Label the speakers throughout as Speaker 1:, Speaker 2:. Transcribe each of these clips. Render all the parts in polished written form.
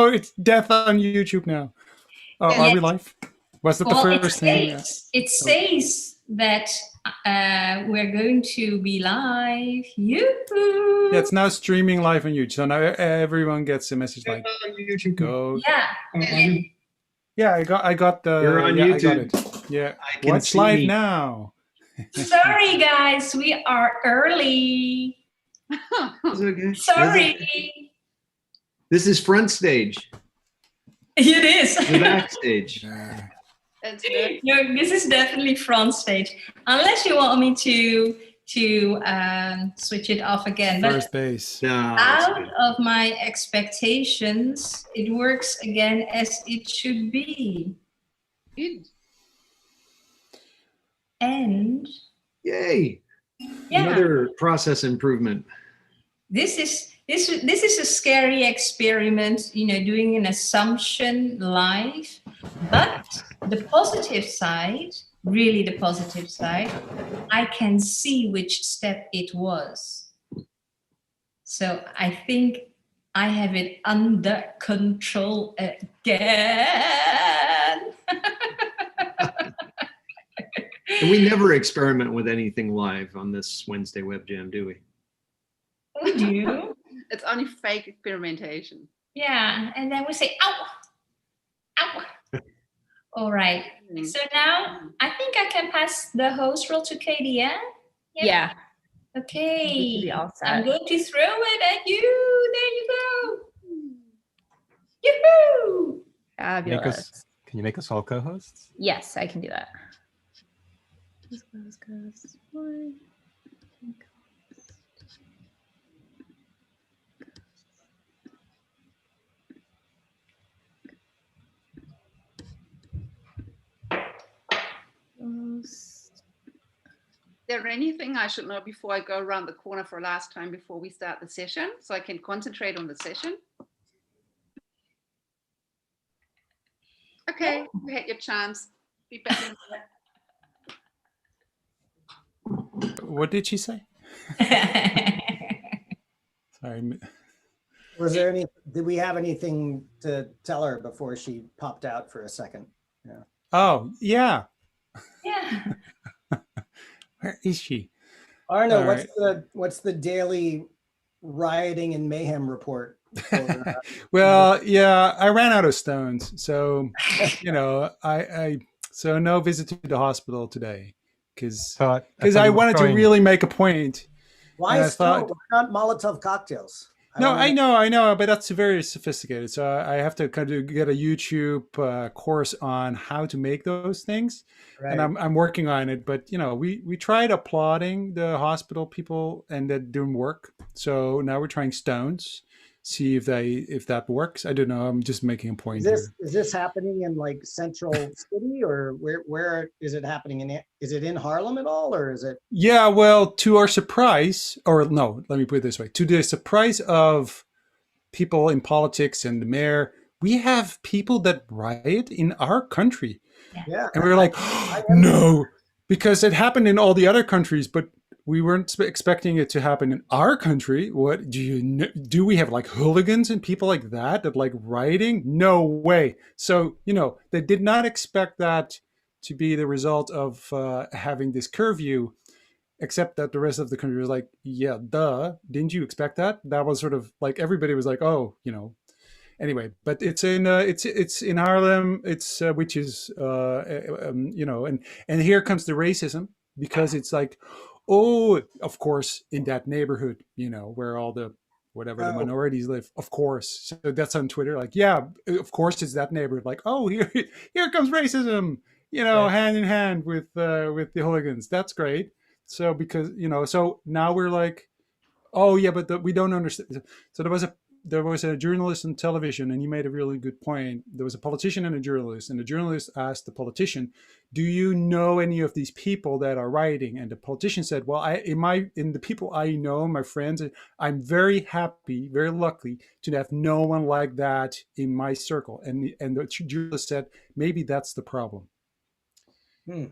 Speaker 1: Oh, it's death on YouTube now. Oh, are we live? Was that the first thing?
Speaker 2: It says that we're going to be live. Yoo-hoo!
Speaker 1: Yeah, it's now streaming live on YouTube. So now everyone gets a message like, go.
Speaker 2: Yeah.
Speaker 1: Yeah, I got the.
Speaker 3: You're on
Speaker 1: YouTube.
Speaker 3: YouTube.
Speaker 1: I got it. Yeah.
Speaker 3: I can
Speaker 1: What's
Speaker 3: see
Speaker 1: live
Speaker 3: me.
Speaker 1: now?
Speaker 2: Sorry, guys, we are early.
Speaker 3: It's okay.
Speaker 2: Sorry.
Speaker 3: This is front stage.
Speaker 2: It is.
Speaker 3: The backstage.
Speaker 2: No, this is definitely front stage. Unless you want me to switch it off again.
Speaker 1: First base.
Speaker 3: No,
Speaker 2: Out of my expectations, it works again as it should be.
Speaker 4: Good.
Speaker 2: And
Speaker 3: yay!
Speaker 2: yeah,
Speaker 3: Another process improvement.
Speaker 2: this is a scary experiment, you know, doing an assumption live. But the positive side, really the positive side, I can see which step it was. So I think I have it under control again.
Speaker 3: And we never experiment with anything live on this Wednesday WebJam, do we?
Speaker 2: We do.
Speaker 4: It's only fake experimentation.
Speaker 2: Yeah, and then we say, ow, ow. All right. So now I think I can pass the host role to Katie, yeah?
Speaker 5: Yeah.
Speaker 2: Okay.
Speaker 5: All set.
Speaker 2: I'm going to throw it at you. There you go. Yoo-hoo!
Speaker 5: Fabulous.
Speaker 6: Can you make us all co-hosts?
Speaker 5: Yes, I can do that.
Speaker 4: Is there anything I should know before I go around the corner for last time before we start the session, so I can concentrate on the session? Okay, you had your chance. Be back in
Speaker 1: What did she say? Sorry.
Speaker 7: Was there any, did we have anything to tell her before she popped out for a second? Yeah.
Speaker 1: Oh, yeah.
Speaker 2: Yeah.
Speaker 1: Where is she?
Speaker 7: Arno,
Speaker 1: All
Speaker 7: what's the daily rioting and mayhem report? For,
Speaker 1: Well, yeah, I ran out of stones. So, you know, so no visit to the hospital today because I wanted to really make a point.
Speaker 7: why
Speaker 1: I
Speaker 7: is
Speaker 1: thought-
Speaker 7: not Molotov cocktails?
Speaker 1: No, I know, but that's very sophisticated. So I have to kind of get a YouTube course on how to make those things,
Speaker 7: Right.
Speaker 1: and I'm working on it. But you know, we tried applauding the hospital people, and that didn't work. So now we're trying stones, see if that works. I don't know. I'm just making a point here.
Speaker 7: Is this happening in like Central City, or where is it happening in? Is it in Harlem at all, or is it?
Speaker 1: Yeah, well, to our surprise, or no, let me put it this way: to the surprise of people in politics and the mayor, we have people that riot in our country.
Speaker 7: Yeah.
Speaker 1: And we were like, no, because it happened in all the other countries, but we weren't expecting it to happen in our country. What do we have like hooligans and people like that like rioting? No way. So, you know, they did not expect that to be the result of having this curfew, except that the rest of the country was like, yeah, duh. Didn't you expect that? That was sort of like everybody was like, oh, you know. Anyway, but it's in Harlem. It's which is you know, and here comes the racism, because it's like, oh, of course, in that neighborhood, you know, where all the the minorities live, of course. So that's on Twitter, like, yeah, of course, it's that neighborhood. Like, oh, here comes racism, you know, hand in hand with the hooligans. That's great. So because, you know, so now we're like, oh yeah, but we don't understand. So there was a journalist on television, and he made a really good point. There was a politician and a journalist asked the politician, do you know any of these people that are rioting? And the politician said, well, in the people I know, my friends, I'm very happy, very lucky to have no one like that in my circle. And the journalist said, maybe that's the problem.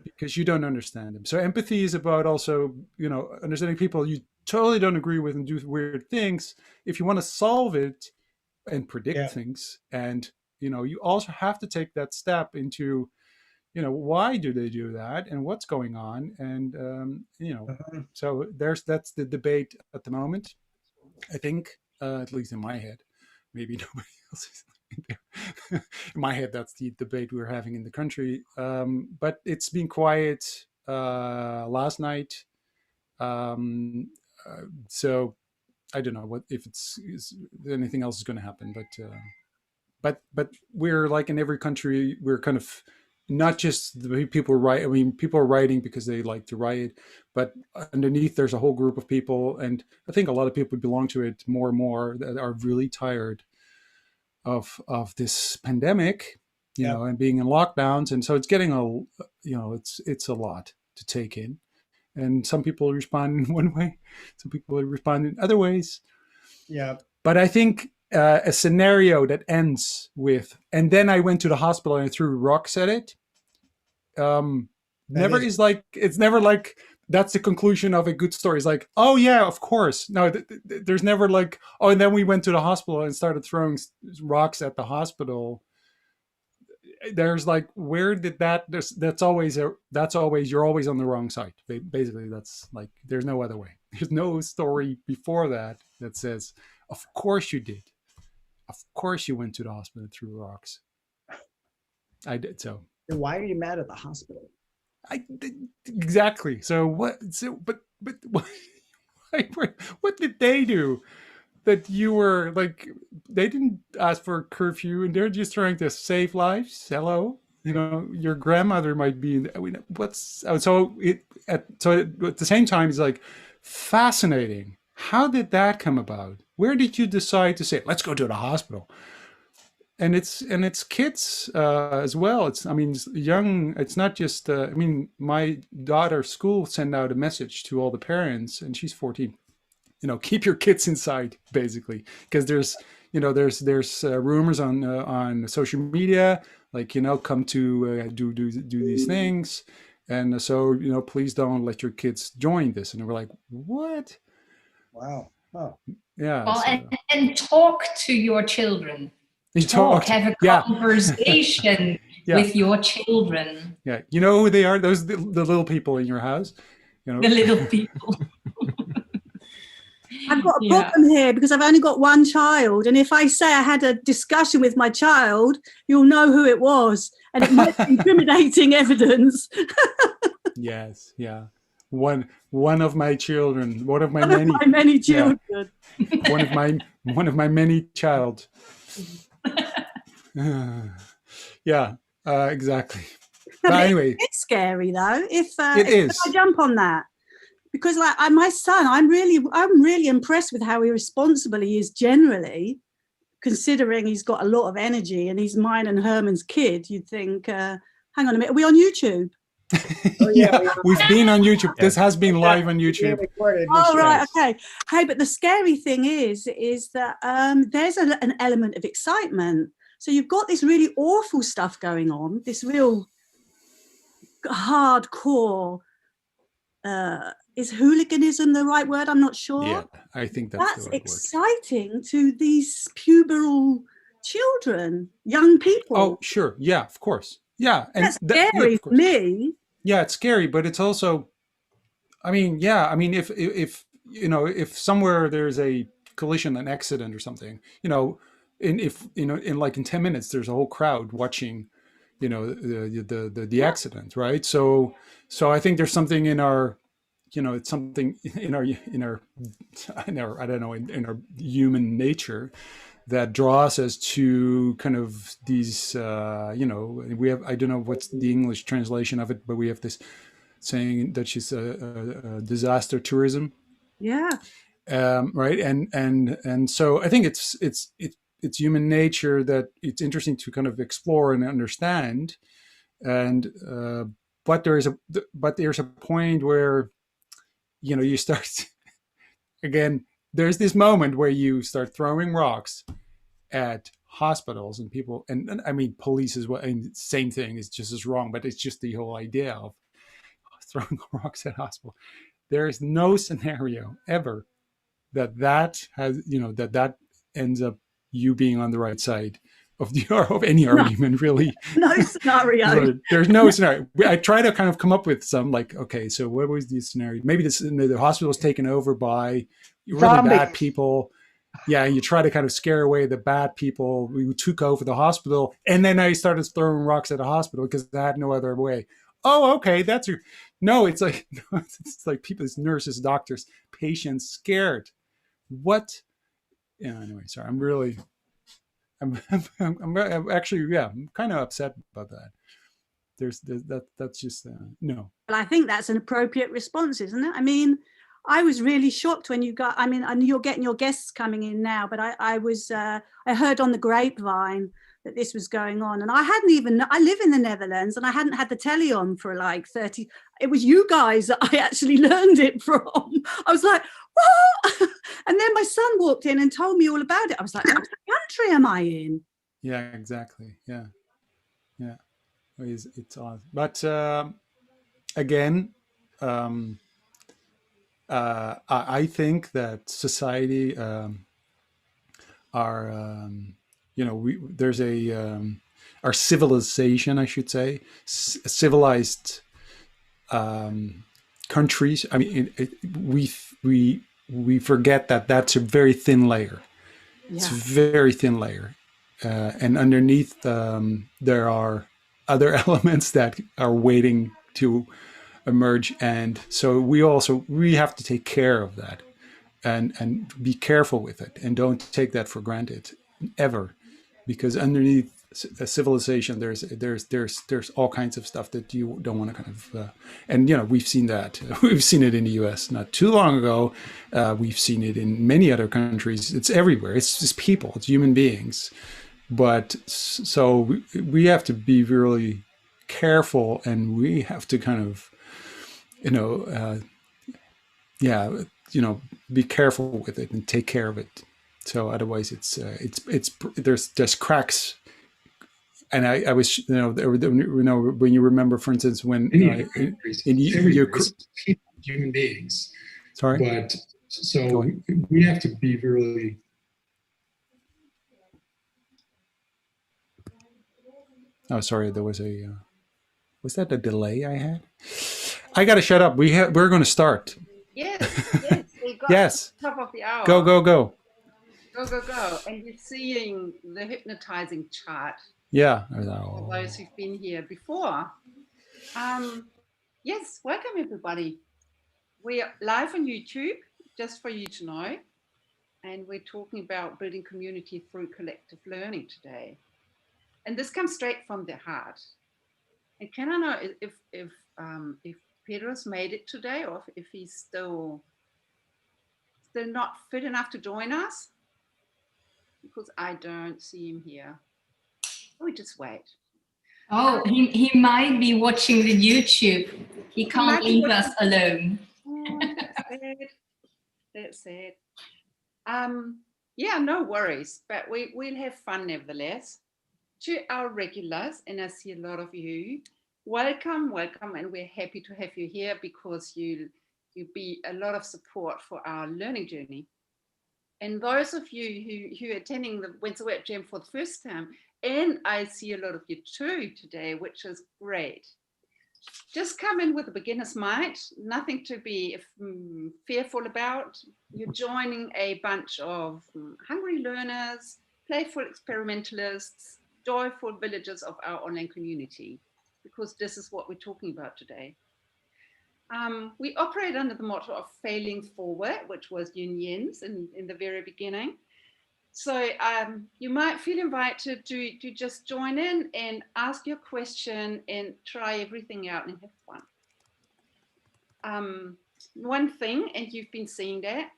Speaker 1: Because you don't understand them. So empathy is about also, you know, understanding people you totally don't agree with and do weird things. If you want to solve it, and predict
Speaker 7: Yeah.
Speaker 1: things. And, you also have to take that step into, why do they do that and what's going on? And,
Speaker 7: Mhm.
Speaker 1: so that's the debate at the moment, I think, at least in my head. Maybe nobody else is there. In my head, that's the debate we're having in the country. But it's been quiet last night. So I don't know what if anything else is going to happen, but we're like in every country, we're kind of not just the people write. I mean, people are writing because they like to write, but underneath there's a whole group of people, and I think a lot of people belong to it more and more that are really tired of this pandemic,
Speaker 7: Yeah.
Speaker 1: and being in lockdowns, and so it's getting it's a lot to take in, and some people respond in one way, some people respond in other ways.
Speaker 7: Yeah.
Speaker 1: But I think a scenario that ends with, and then I went to the hospital and I threw rocks at it. It's never like that's the conclusion of a good story. It's like, oh yeah, of course. No, there's never like, oh, and then we went to the hospital and started throwing rocks at the hospital. There's like, where did that's always you're always on the wrong side. Basically, that's like, there's no other way. There's no story before that says, of course you did. Of course you went to the hospital and threw rocks. I did. So
Speaker 7: And why are you mad at the hospital?
Speaker 1: Exactly. So what? So but what, what did they do that you were like? They didn't ask for a curfew, and they're just trying to save lives. Hello, your grandmother might be. I mean, so at the same time, it's like fascinating. How did that come about? Where did you decide to say, let's go to the hospital? And it's kids as well. It's young. It's not just. My daughter's school sent out a message to all the parents, and she's 14. Keep your kids inside, basically, because there's rumors on social media, like come to do these things, and so please don't let your kids join this. And we're like, what?
Speaker 7: Wow. Oh.
Speaker 1: Yeah.
Speaker 2: Well,
Speaker 1: so,
Speaker 2: and talk to your children. Have a
Speaker 1: Yeah.
Speaker 2: conversation
Speaker 1: Yeah.
Speaker 2: with your children.
Speaker 1: Yeah, you know who they are? Those the little people in your house.
Speaker 2: The little people.
Speaker 8: I've got a problem here because I've only got one child, and if I say I had a discussion with my child, you'll know who it was, and it might be incriminating evidence.
Speaker 1: Yes, yeah. One of my children. One of my
Speaker 8: many children.
Speaker 1: Yeah. one of my many child. Yeah, exactly. But anyway,
Speaker 8: it's scary though. If
Speaker 1: is.
Speaker 8: I jump on that, because like my son, I'm really impressed with how irresponsible he is generally, considering he's got a lot of energy and he's mine and Herman's kid. You'd think, hang on a minute, are we on YouTube?
Speaker 7: Oh,
Speaker 1: yeah, we've been on YouTube. Yeah. This has been live on YouTube.
Speaker 8: Oh, right, okay. Hey, but the scary thing is that there's an element of excitement. So you've got this really awful stuff going on, this real hardcore, is hooliganism the right word? I'm not sure.
Speaker 1: Yeah, I think that's the right
Speaker 8: exciting word. To these puberal children, young people.
Speaker 1: Oh, sure. Yeah, of course. Yeah, and
Speaker 8: that's scary for me.
Speaker 1: Yeah, it's scary, but it's also, if somewhere there's a collision, an accident or something, in like in 10 minutes, there's a whole crowd watching, the accident, right? So I think there's something in our, it's something in our I don't know, in our human nature that draws us to kind of these, we have, I don't know what's the English translation of it, but we have this saying that she's disaster tourism.
Speaker 8: Yeah.
Speaker 1: Right. And so I think it's human nature that it's interesting to kind of explore and understand. And, but there's a point where, you start again, there's this moment where you start throwing rocks at hospitals and people, and I mean, police as well. And same thing, is just as wrong, but it's just the whole idea of throwing rocks at hospital. There is no scenario ever that has, that ends up, you being on the right side of any argument, really.
Speaker 8: No scenario.
Speaker 1: There's no scenario. I try to kind of come up with some, like, okay, so what was the scenario? Maybe the hospital was taken over by really bad people. Yeah, you try to kind of scare away the bad people who took over the hospital, and then I started throwing rocks at the hospital because I had no other way. Oh, okay, it's like people, nurses, doctors, patients scared. What? Yeah. Anyway, sorry. I'm actually, yeah, I'm kind of upset about that. That's just no.
Speaker 8: But I think that's an appropriate response, isn't it? I mean, I was really shocked when you got, I mean, and you're getting your guests coming in now, but I heard on the grapevine that this was going on, and I live in the Netherlands and I hadn't had the telly on for like 30, it was you guys that I actually learned it from. I was like, what? And then my son walked in and told me all about it. I was like, what country am I in?
Speaker 1: Yeah, exactly. Yeah. It's odd, but again, I think that society, there's our civilization, I should say, civilized countries. I mean, we forget that that's a very thin layer. Yeah. It's a very thin layer, and underneath there are other elements that are waiting to emerge, and so we have to take care of that, and be careful with it, and don't take that for granted ever, because underneath a civilization there's all kinds of stuff that you don't want to kind of and we've seen that. We've seen it in the US not too long ago. We've seen it in many other countries. It's everywhere. It's just people, it's human beings. But so we have to be really careful, and we have to kind of be careful with it and take care of it. So otherwise there's cracks. And I was, when you remember, for instance, when
Speaker 9: human beings.
Speaker 1: Sorry.
Speaker 9: But so we have to be really.
Speaker 1: Oh, sorry. There was was that a delay I had? I got to shut up. We're going to start.
Speaker 4: Yes. We got
Speaker 1: yes.
Speaker 4: Top of the hour.
Speaker 1: Go.
Speaker 4: Go. And you're seeing the hypnotizing chart.
Speaker 1: Yeah.
Speaker 4: For those who've been here before. Yes, welcome everybody. We're live on YouTube, just for you to know. And we're talking about building community through collective learning today. And this comes straight from the heart. And can I know if Pedro's made it today, or if he's still not fit enough to join us? Because I don't see him here. We just wait.
Speaker 2: Oh, he might be watching the YouTube. He can't leave us alone.
Speaker 4: Oh, that's it. Yeah, no worries. But we'll have fun nevertheless. To our regulars, and I see a lot of you, welcome, and we're happy to have you here because you'll be a lot of support for our learning journey. And those of you who are attending the WednesdayWebJam for the first time, and I see a lot of you too today, which is great. Just come in with a beginner's mind, nothing to be fearful about. You're joining a bunch of hungry learners, playful experimentalists, joyful villagers of our online community, because this is what we're talking about today. We operate under the motto of failing forward, which was Yun Yin's in the very beginning. So you might feel invited to just join in and ask your question and try everything out and have fun. One thing, and you've been seeing that,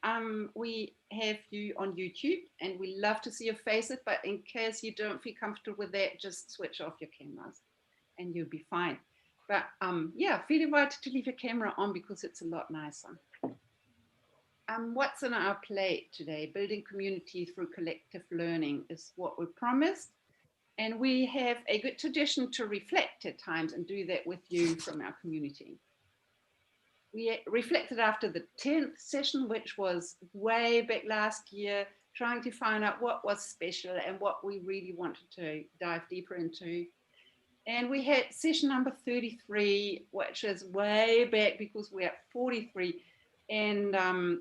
Speaker 4: we have you on YouTube and we love to see your faces, but in case you don't feel comfortable with that, just switch off your cameras and you'll be fine. But yeah, feel invited to leave your camera on because it's a lot nicer. What's on our plate today? Building community through collective learning is what we promised. And we have a good tradition to reflect at times and do that with you from our community. We reflected after the 10th session, which was way back last year, trying to find out what was special and what we really wanted to dive deeper into. And we had session number 33, which is way back because we're at 43. And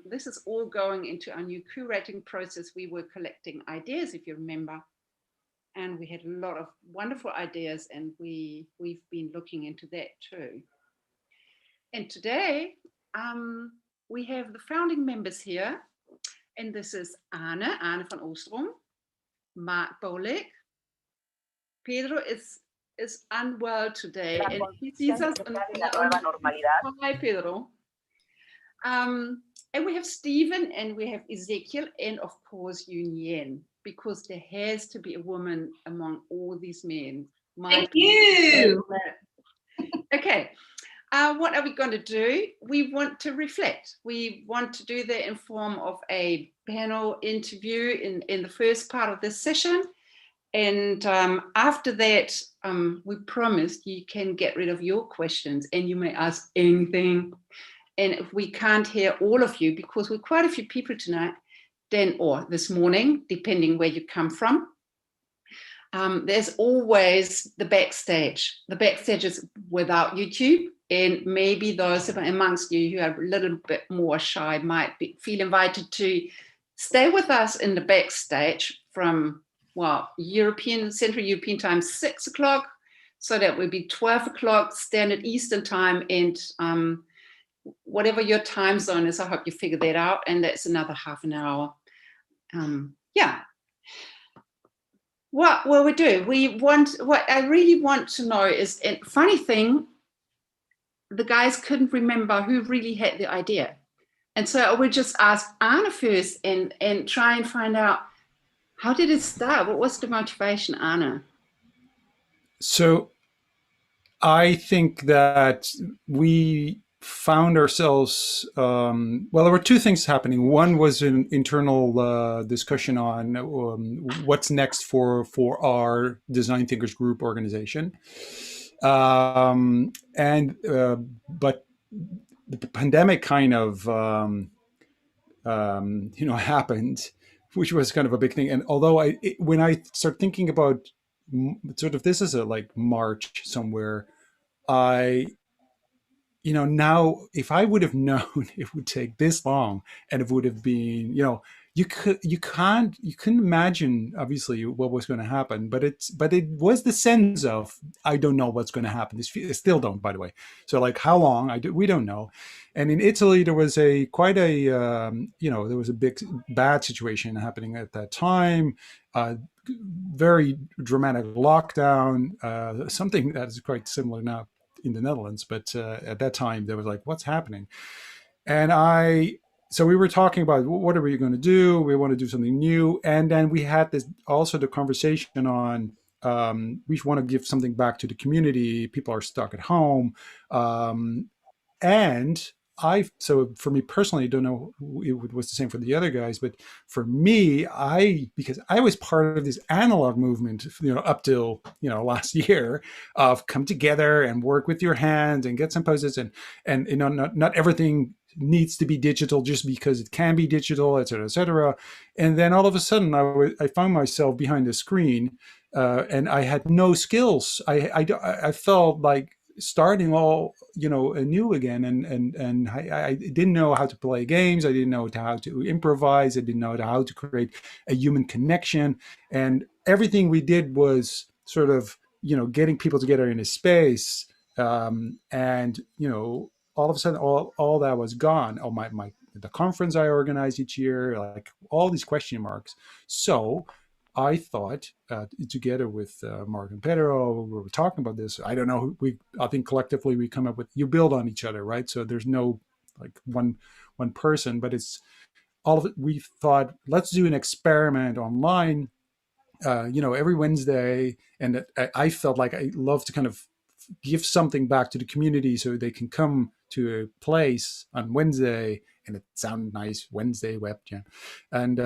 Speaker 4: this is all going into our new curating process. We were collecting ideas, if you remember. And we had a lot of wonderful ideas, and we've been looking into that too. And today, we have the founding members here. And this is Arne van Oostrom, Mark Bolek. Pedro is unwell today, and he sees us on Hi, Pedro. And we have Stephen, and we have Ezekiel, and of course Yunyen, because there has to be a woman among all these men.
Speaker 2: Thank you.
Speaker 4: Okay. What are we going to do? We want to reflect. We want to do that in form of a panel interview in the first part of this session. And after that, we promised you can get rid of your questions and you may ask anything. And if we can't hear all of you, because we're quite a few people tonight, then, or this morning, depending where you come from, there's always the backstage. The backstage is without YouTube. And maybe those amongst you who are a little bit more shy might feel invited to stay with us in the backstage from, well, Central European time, 6 o'clock. So that would be 12 o'clock Standard Eastern time. And whatever your time zone is, I hope you figure that out. And that's another half an hour. Yeah. What will we do? What I really want to know is, and funny thing, the guys couldn't remember who really had the idea. And so I would just ask Anna first and try and find out, how did it start? What was the motivation, Anna?
Speaker 1: So I think that we found ourselves, well, there were two things happening. One was an internal discussion on what's next for our Design Thinkers Group organization. But the pandemic kind of, happened, which was kind of a big thing. And although when I start thinking about sort of this is a like March somewhere, now if I would have known it would take this long and it would have been, you couldn't imagine obviously what was going to happen, but it was the sense of, I don't know what's going to happen. I still don't, by the way. So like how long, we don't know. And in Italy, there was there was a big bad situation happening at that time. Very dramatic lockdown, something that is quite similar now in the Netherlands, but at that time there was like, what's happening? And so we were talking about what are we going to do? We want to do something new. And then we had the conversation on, we want to give something back to the community. People are stuck at home. So for me personally, I don't know if it was the same for the other guys, but for me, because I was part of this analog movement, up till, last year of come together and work with your hands and get some poses and not everything needs to be digital just because it can be digital, et cetera, et cetera. And then all of a sudden I found myself behind the screen and I had no skills. I felt like starting all anew again, and I didn't know how to play games. I didn't know how to improvise. I didn't know how to create a human connection. And everything we did was sort of getting people together in a space, and all of a sudden all that was gone. Oh, the conference I organize each year, like all these question marks. So I thought, together with Mark and Pedro, we were talking about this. I don't know. I think collectively we come up with, you build on each other, right? So there's no like one person, but it's all of it. We thought, let's do an experiment online, every Wednesday. And I felt like I love to kind of give something back to the community so they can come to a place on Wednesday. And it sounded nice, WednesdayWebJam, and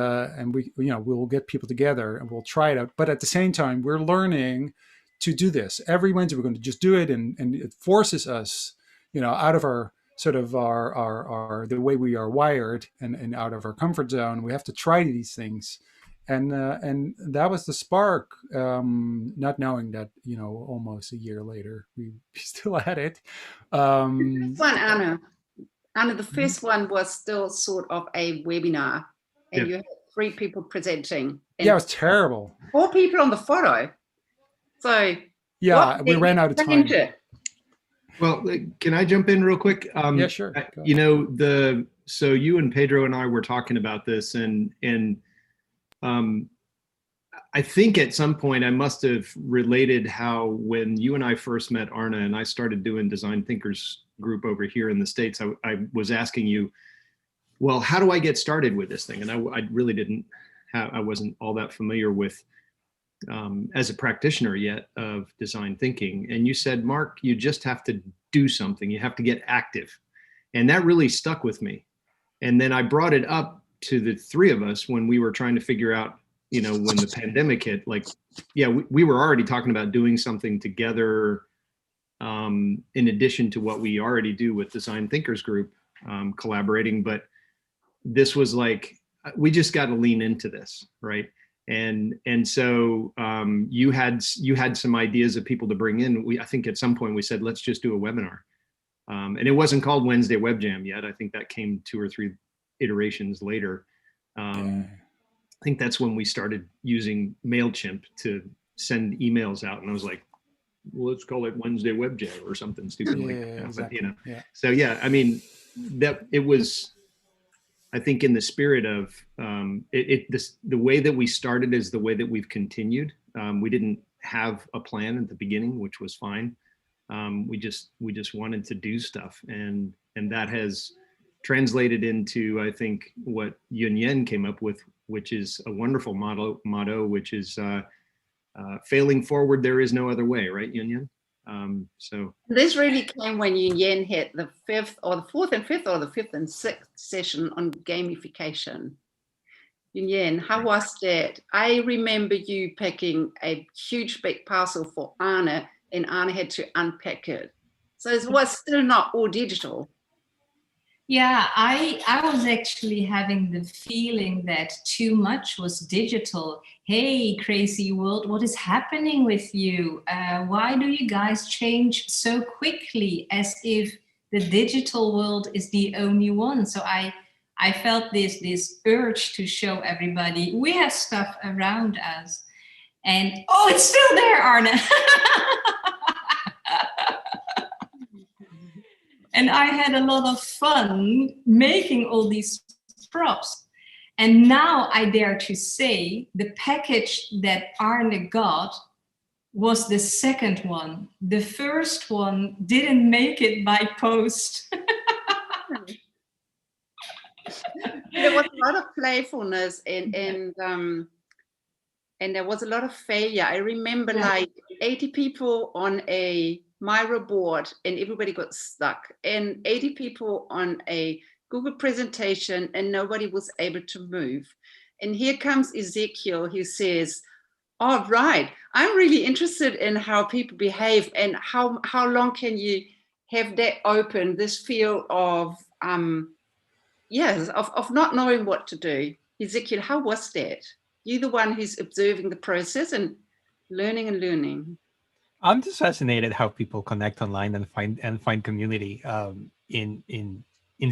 Speaker 1: we'll get people together and we'll try it out. But at the same time, we're learning to do this every Wednesday. We're going to just do it, and it forces us, out of our sort of our the way we are wired and out of our comfort zone. We have to try these things, and that was the spark. Not knowing that, you know, almost a year later we still had it.
Speaker 4: One, Anna, the first one was still sort of a webinar, and you had 3 people presenting.
Speaker 1: Yeah, it was terrible.
Speaker 4: 4 people on the photo. So
Speaker 1: yeah, we ran out of time.
Speaker 3: Well, can I jump in real quick?
Speaker 1: Yeah, sure.
Speaker 3: You know, so you and Pedro and I were talking about this, and I think at some point I must have related how when you and I first met Arna and I started doing Design Thinkers group over here in the States, I was asking you, well, how do I get started with this thing? And I really didn't I wasn't all that familiar with as a practitioner yet of design thinking. And you said, Mark, you just have to do something. You have to get active. And that really stuck with me. And then I brought it up to the 3 of us when we were trying to figure out, you know, when the pandemic hit, like, yeah, we were already talking about doing something together in addition to what we already do with Design Thinkers Group, collaborating. But this was like, we just got to lean into this, right? And so you had some ideas of people to bring in. I think at some point we said, let's just do a webinar. And it wasn't called Wednesday WebJam yet. I think that came 2 or 3 iterations later. I think that's when we started using MailChimp to send emails out. And I was like, well, let's call it Wednesday WebJam or something stupid like that.
Speaker 1: Exactly.
Speaker 3: But, you know, so yeah, I mean, that it was, I think in the spirit of the way that we started is the way that we've continued. We didn't have a plan at the beginning, which was fine. We just wanted to do stuff, and that has translated into, I think, what Yun Yen came up with, which is a wonderful motto, which is failing forward, there is no other way, right, Yun Yen? So
Speaker 4: this really came when Yun Yen had the 4th and 5th or the 5th and 6th session on gamification. Yun Yen, how was that? I remember you packing a huge big parcel for Anna, and Anna had to unpack it. So it was still not all digital.
Speaker 2: Yeah, I was actually having the feeling that too much was digital. Hey, crazy world, what is happening with you? Why do you guys change so quickly, as if the digital world is the only one? So I felt this urge to show everybody we have stuff around us. And oh, it's still there, Arne. And I had a lot of fun making all these props. And now I dare to say the package that Arne got was the second one. The first one didn't make it by post.
Speaker 4: There was a lot of playfulness and there was a lot of failure. I remember like 80 people on a Miro board and everybody got stuck, and 80 people on a Google presentation and nobody was able to move. And here comes Ezekiel, who says, oh, right, I'm really interested in how people behave and how long can you have that open, this feel of, of not knowing what to do. Ezekiel, how was that? You're the one who's observing the process and learning.
Speaker 6: I'm just fascinated how people connect online and find community. In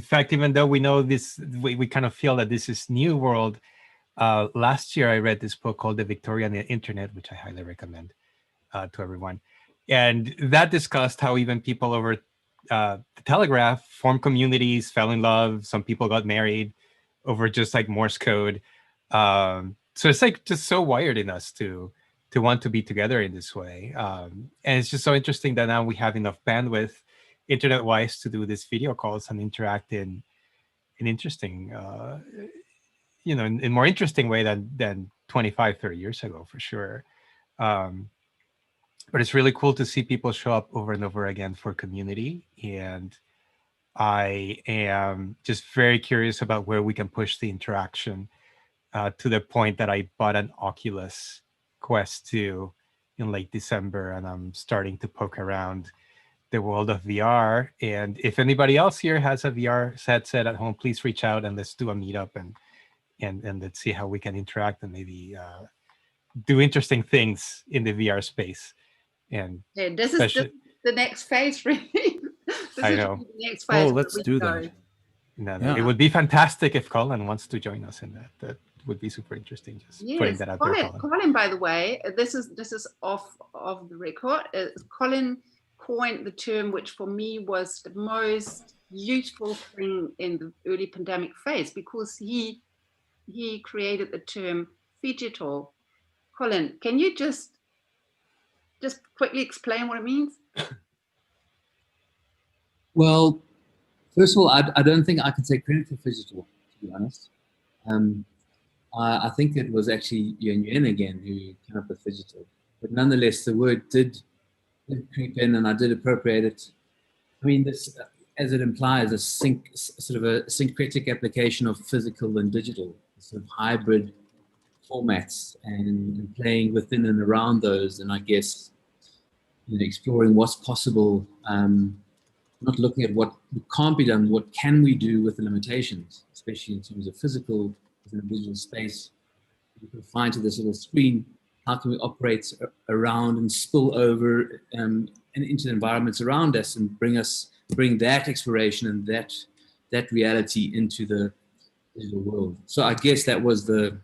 Speaker 6: fact, even though we know this, we kind of feel that this is new world. Last year, I read this book called The Victorian Internet, which I highly recommend to everyone. And that discussed how even people over the Telegraph formed communities, fell in love. Some people got married over just like Morse code. So it's like just so wired in us to want to be together in this way. And it's just so interesting that now we have enough bandwidth internet-wise to do these video calls and interact in interesting, in more interesting way than 25, 30 years ago, for sure. But it's really cool to see people show up over and over again for community. And I am just very curious about where we can push the interaction to the point that I bought an Oculus Quest 2 in late December, and I'm starting to poke around the world of VR. And if anybody else here has a VR headset at home, please reach out and let's do a meetup and let's see how we can interact and maybe do interesting things in the VR space. And
Speaker 4: Yeah, this is the next phase, really. This
Speaker 6: I
Speaker 4: is
Speaker 6: know.
Speaker 4: really the next phase.
Speaker 1: Oh, let's
Speaker 4: where we
Speaker 1: do
Speaker 4: go.
Speaker 1: that.
Speaker 6: No,
Speaker 1: Yeah.
Speaker 6: it would be fantastic if Colin wants to join us in that. That would be super interesting. Just putting
Speaker 4: Yes,
Speaker 6: that out there, Colin.
Speaker 4: Colin, by the way, this is off the record. Colin coined the term, which for me was the most useful thing in the early pandemic phase, because he created the term phygital. Colin, can you just quickly explain what it means?
Speaker 10: Well, first of all, I don't think I can take credit for phygital, to be honest. I think it was actually Yuan again who came up with phygital. But nonetheless, the word did creep in, and I did appropriate it. I mean, this, as it implies, sort of a syncretic application of physical and digital, sort of hybrid formats, and playing within and around those, and I guess, exploring what's possible, not looking at what can't be done, what can we do with the limitations, especially in terms of physical, within a digital space. We can find to this little screen, how can we operate around and spill over and into the environments around us, and bring that exploration and that reality into the digital world. So I guess that was a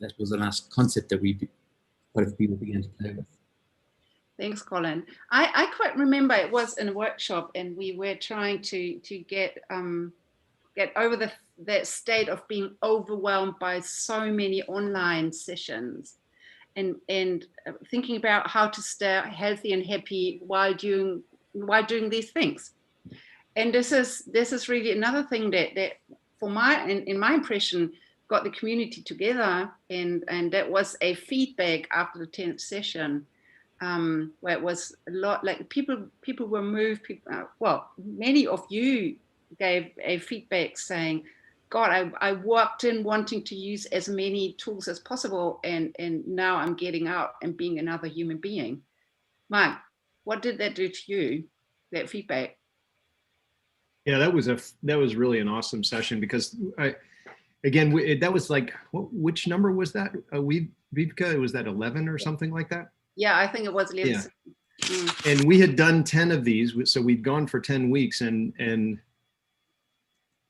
Speaker 10: nice concept that quite a few people began to play with.
Speaker 4: Thanks, Colin. I quite remember it was in a workshop, and we were trying to get over that state of being overwhelmed by so many online sessions, and thinking about how to stay healthy and happy while doing these things. And this is really another thing that in my impression, got the community together, and that was a feedback after the 10th session. Where it was a lot like people were moved. Many of you gave a feedback saying, God, I walked in wanting to use as many tools as possible, and now I'm getting out and being another human being. Mike, what did that do to you, that feedback?
Speaker 3: Yeah, that was really an awesome session, because that was like, which number was that? Vivka, was that 11 or something like that?
Speaker 4: Yeah, I think it was 11.
Speaker 3: Yeah. And we had done 10 of these, so we'd gone for 10 weeks, and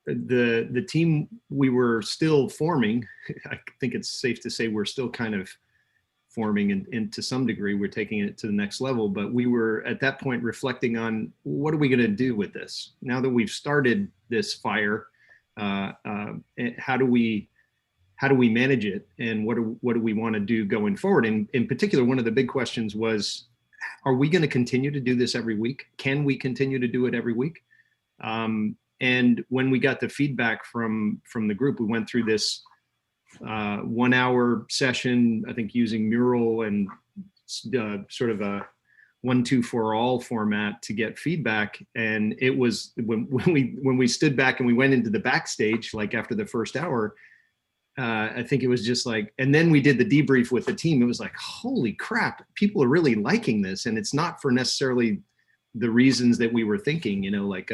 Speaker 3: the team, we were still forming. I think it's safe to say we're still kind of forming, and to some degree we're taking it to the next level, but we were at that point reflecting on, what are we going to do with this now that we've started this fire? How do we manage it, and what do we want to do going forward? And in particular, one of the big questions was, are we going to continue to do this every week? Can we continue to do it every week? And when we got the feedback from the group, we went through this 1 hour session, I think using Mural and sort of a 1-2 for all format to get feedback. And it was when we stood back and we went into the backstage, like after the first hour, I think it was just like, and then we did the debrief with the team. It was like, holy crap, people are really liking this. And it's not for necessarily the reasons that we were thinking, like,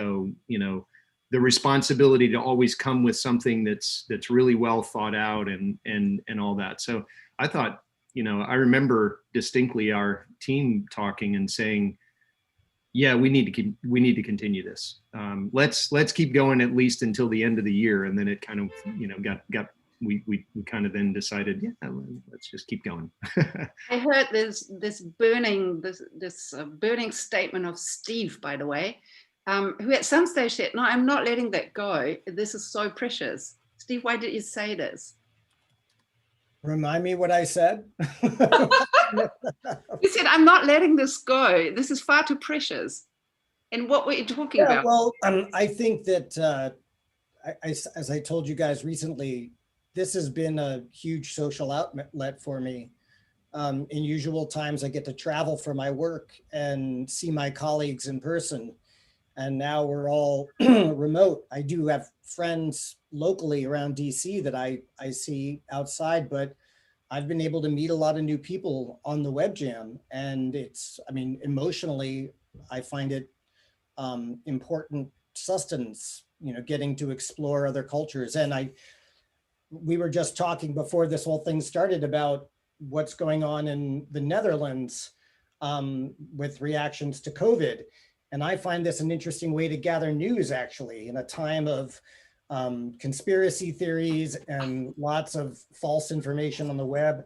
Speaker 3: the responsibility to always come with something that's really well thought out and all that. So I thought, I remember distinctly our team talking and saying, yeah, we need to continue this. Let's keep going at least until the end of the year. And then it kind of, we kind of then decided, yeah, let's just keep going.
Speaker 4: I heard this burning statement of Steve, by the way, who at some stage said, no, I'm not letting that go. This is so precious. Steve, why did you say this?
Speaker 7: Remind me what I said.
Speaker 4: You said, I'm not letting this go. This is far too precious. And what were you talking about?
Speaker 7: Well, I think that, as I told you guys recently, this has been a huge social outlet for me. In usual times, I get to travel for my work and see my colleagues in person. And now we're all remote. I do have friends locally around DC that I see outside, but I've been able to meet a lot of new people on the WebJam, and it's, I mean, emotionally, I find it important sustenance, you know, getting to explore other cultures. And we were just talking before this whole thing started about what's going on in the Netherlands with reactions to COVID. And I find this an interesting way to gather news, actually, in a time of conspiracy theories and lots of false information on the web.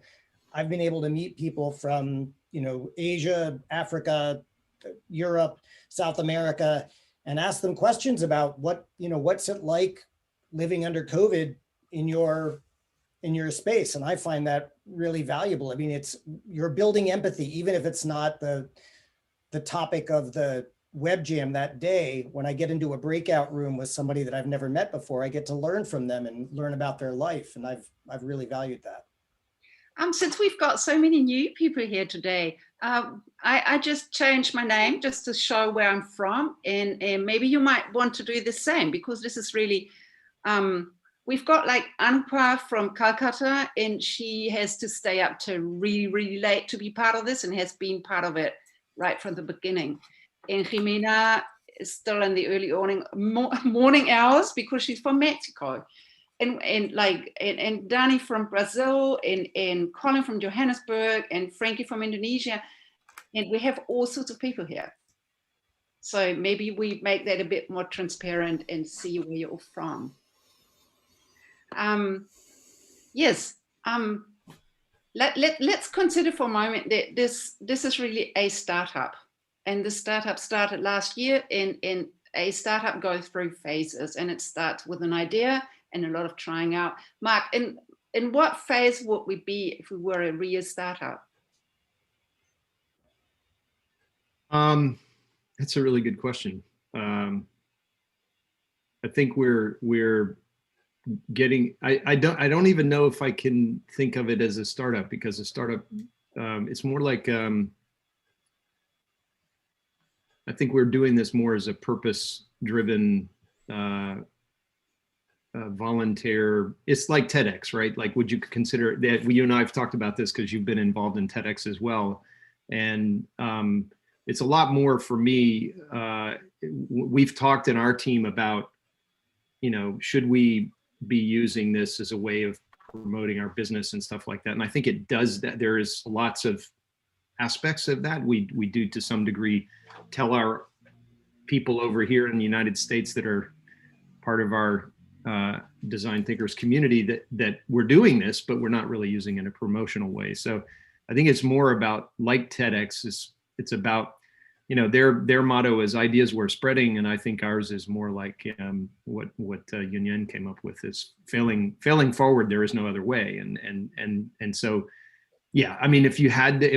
Speaker 7: I've been able to meet people from, you know, Asia, Africa, Europe, South America, and ask them questions about what, you know, what's it like living under COVID in your space. And I find that really valuable. I mean, you're building empathy, even if it's not the topic of the WebJam that day. When I get into a breakout room with somebody that I've never met before, I get to learn from them and learn about their life. And I've really valued that.
Speaker 4: Since we've got so many new people here today, I just changed my name just to show where I'm from, and maybe you might want to do the same, because this is really, we've got like Anpa from Calcutta, and she has to stay up to really late to be part of this, and has been part of it right from the beginning. And Jimena is still in the early morning hours because she's from Mexico. And Danny from Brazil, and Colin from Johannesburg, and Frankie from Indonesia. And we have all sorts of people here. So maybe we make that a bit more transparent and see where you're from. Yes, let's consider for a moment that this is really a startup. And the startup started last year, and a startup goes through phases, and it starts with an idea and a lot of trying out. Mark, in what phase would we be if we were a real startup?
Speaker 3: That's a really good question. I think we're getting, I don't even know if I can think of it as a startup, because a startup, it's more like, I think we're doing this more as a purpose-driven, volunteer. It's like TEDx, right? Like, would you consider that? You and I have talked about this because you've been involved in TEDx as well. And it's a lot more for me. We've talked in our team about, you know, should we be using this as a way of promoting our business and stuff like that. And I think it does that. There is lots of aspects of that. We do to some degree tell our people over here in the United States that are part of our design thinkers community that we're doing this, but we're not really using it in a promotional way. So I think it's more about, like TEDx, it's about, you know, their motto is ideas worth spreading, and I think ours is more like what Yun Yun came up with is failing forward. There is no other way, and so. Yeah, I mean, if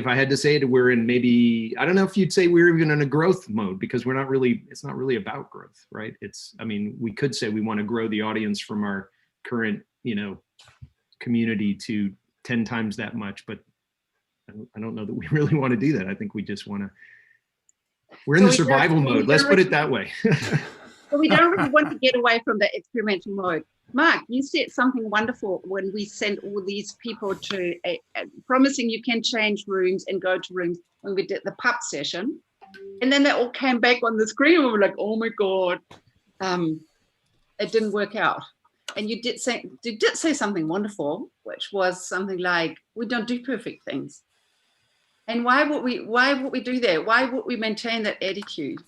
Speaker 3: I had to say it, we're in, maybe, I don't know if you'd say we're even in a growth mode, because we're not really, it's not really about growth, right? It's, I mean, we could say we want to grow the audience from our current, you know, community to 10 times that much, but I don't know that we really want to do that. I think we just want to, we're in the survival mode. Let's put it that way.
Speaker 4: So we don't really want to get away from the experimental mode. Mark, you said something wonderful when we sent all these people to promising you can change rooms and go to rooms when we did the pub session. And then they all came back on the screen and we were like, oh my God, it didn't work out. And you did say something wonderful, which was something like, we don't do perfect things. And why would we do that? Why would we maintain that attitude?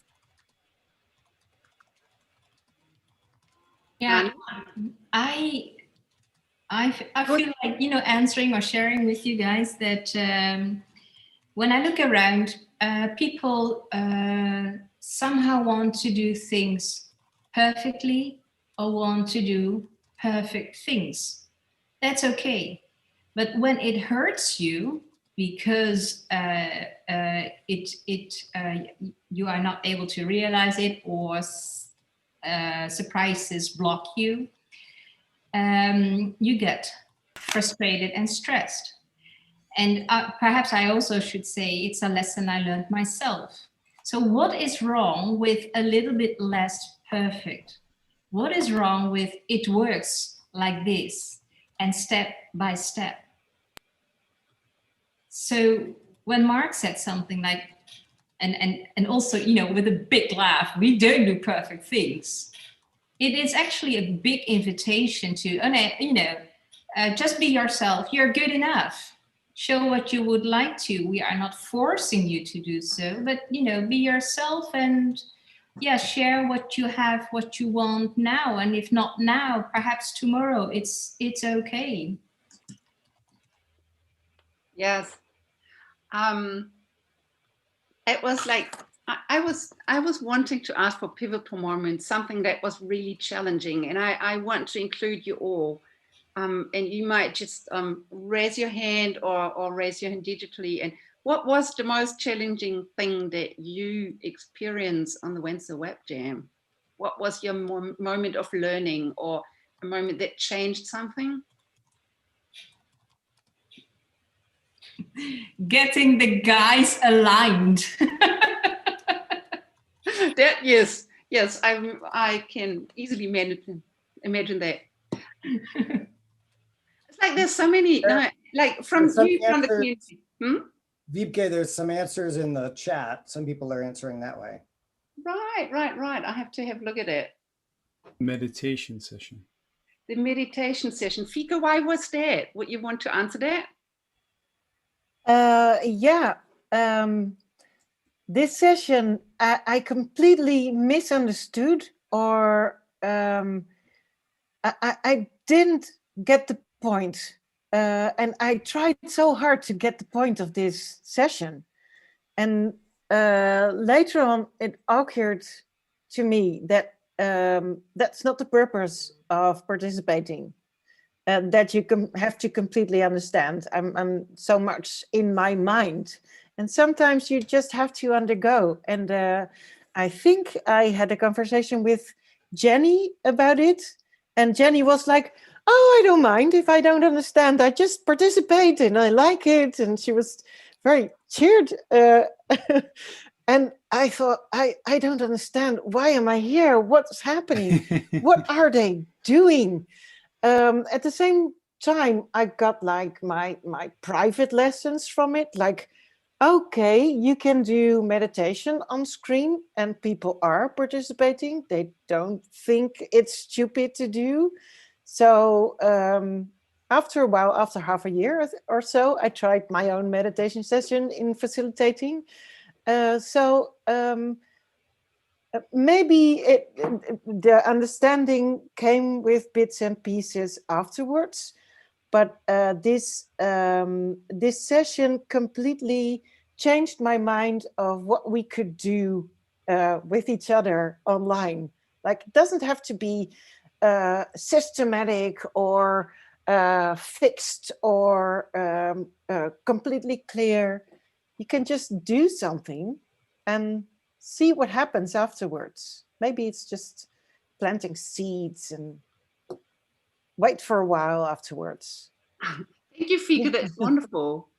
Speaker 2: Yeah, I feel like, you know, answering or sharing with you guys that when I look around, people somehow want to do things perfectly or want to do perfect things. That's okay. But when it hurts you because you are not able to realize it, or surprises block you, you get frustrated and stressed. And perhaps I also should say it's a lesson I learned myself. So what is wrong with a little bit less perfect? What is wrong with it works like this and step by step? So when Mark said something like, and also, you know, with a big laugh, we don't do perfect things. It is actually a big invitation to, you know, just be yourself. You're good enough. Show what you would like to. We are not forcing you to do so, but, you know, be yourself and, yeah, share what you have, what you want now. And if not now, perhaps tomorrow. It's okay.
Speaker 4: Yes. It was like, I was wanting to ask for pivotal moments, something that was really challenging. And I want to include you all. And you might just raise your hand or raise your hand digitally. And what was the most challenging thing that you experienced on the Wednesday Web Jam? What was your moment of learning or a moment that changed something?
Speaker 2: Getting the guys aligned.
Speaker 4: That, yes, I can easily imagine that. It's like there's so many, like from you, from the community.
Speaker 7: Wiebke, there's some answers in the chat. Some people are answering that way.
Speaker 4: Right. I have to have a look at it.
Speaker 1: Meditation session.
Speaker 4: The meditation session. Fika, why was that? Would you want to answer that?
Speaker 11: Yeah. This session, I completely misunderstood, or I didn't get the point. And I tried so hard to get the point of this session. And later on, it occurred to me that that's not the purpose of participating. That you have to completely understand. I'm so much in my mind. And sometimes you just have to undergo. And I think I had a conversation with Jenny about it. And Jenny was like, oh, I don't mind if I don't understand. I just participate and I like it. And she was very cheered. And I thought, I don't understand. Why am I here? What's happening? What are they doing? At the same time, I got like my private lessons from it. Like, okay, you can do meditation on screen and people are participating. They don't think it's stupid to do. So after a while, after half a year or so, I tried my own meditation session in facilitating. Maybe the understanding came with bits and pieces afterwards, but this session completely changed my mind of what we could do with each other online. Like, it doesn't have to be systematic or fixed or completely clear. You can just do something and see what happens afterwards. Maybe it's just planting seeds and wait for a while afterwards.
Speaker 4: Thank you, Fika. That's wonderful.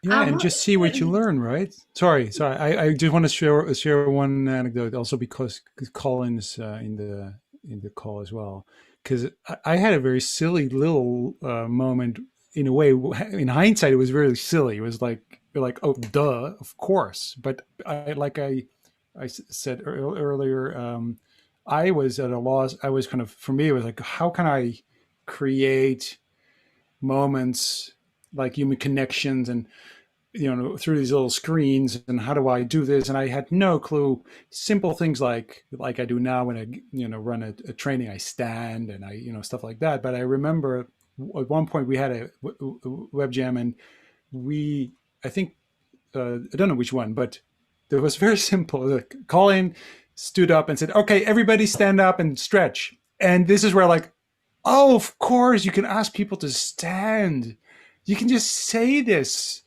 Speaker 1: Yeah, and just see what you learn, right? Sorry. I just want to share one anecdote, also because Colin's in the call as well. Because I had a very silly little moment. In a way, in hindsight, it was really silly. It was like, you're like, oh, duh, of course. But I said earlier, I was at a loss. I was kind of, for me, it was like, how can I create moments like human connections and, you know, through these little screens, and how do I do this? And I had no clue. Simple things like I do now when I, you know, run a training, I stand and I, you know, stuff like that. But I remember at one point we had a web jam, and I think, I don't know which one, but it was very simple. Like, Colin stood up and said, okay, everybody stand up and stretch. And this is where, like, oh, of course, you can ask people to stand. You can just say this.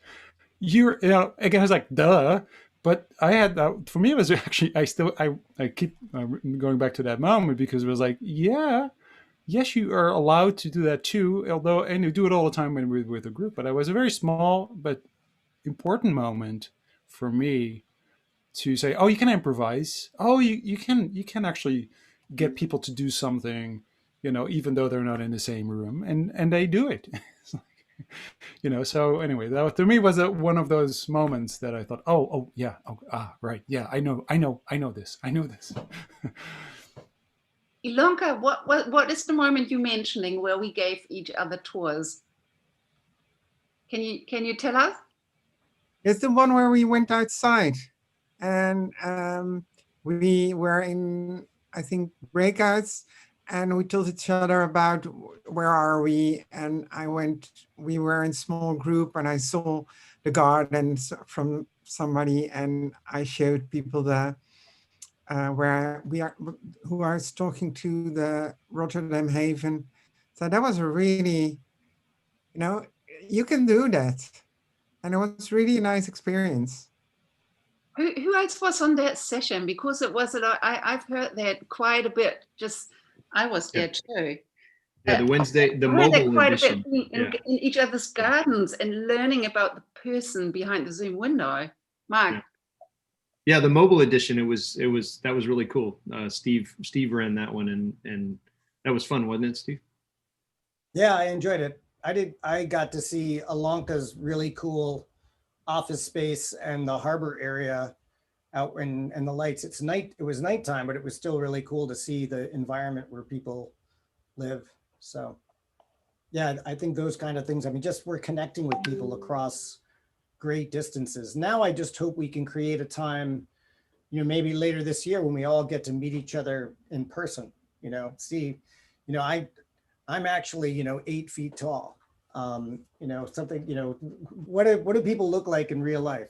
Speaker 1: You know, again, I was like, duh. But I had, for me, it was actually, I keep going back to that moment, because it was like, yeah, yes, you are allowed to do that too. Although, and you do it all the time when we're with a group. But it was a very small but important moment for me to say, oh, you can improvise. Oh, you can actually get people to do something, you know, even though they're not in the same room, and they do it. You know, so anyway, that to me was one of those moments that I thought, oh yeah, right, yeah, I know this.
Speaker 4: Ilonka, what is the moment you're mentioning where we gave each other tours? Can you tell us?
Speaker 12: It's the one where we went outside, and we were in, I think, breakouts, and we told each other about where are we, and we were in small group, and I saw the garden from somebody, and I showed people the where we are, who I was talking to, the Rotterdam Haven. So that was a really, you know, you can do that. And it was really a nice experience.
Speaker 4: Who else was on that session? Because it was, I've heard that quite a bit. Just, I was there too.
Speaker 3: Yeah, the mobile edition.
Speaker 4: In each other's gardens and learning about the person behind the Zoom window. Mark.
Speaker 3: Yeah, the mobile edition. That was really cool. Steve ran that one, and that was fun, wasn't it, Steve?
Speaker 7: Yeah, I enjoyed it. I got to see Alonka's really cool office space and the harbor area out and the lights. It was nighttime, but it was still really cool to see the environment where people live. So yeah, I think those kind of things, I mean, just we're connecting with people across great distances. Now I just hope we can create a time, you know, maybe later this year when we all get to meet each other in person, you know, see, you know, I'm actually, you know, 8 feet tall. You know, something, you know, what do people look like in real life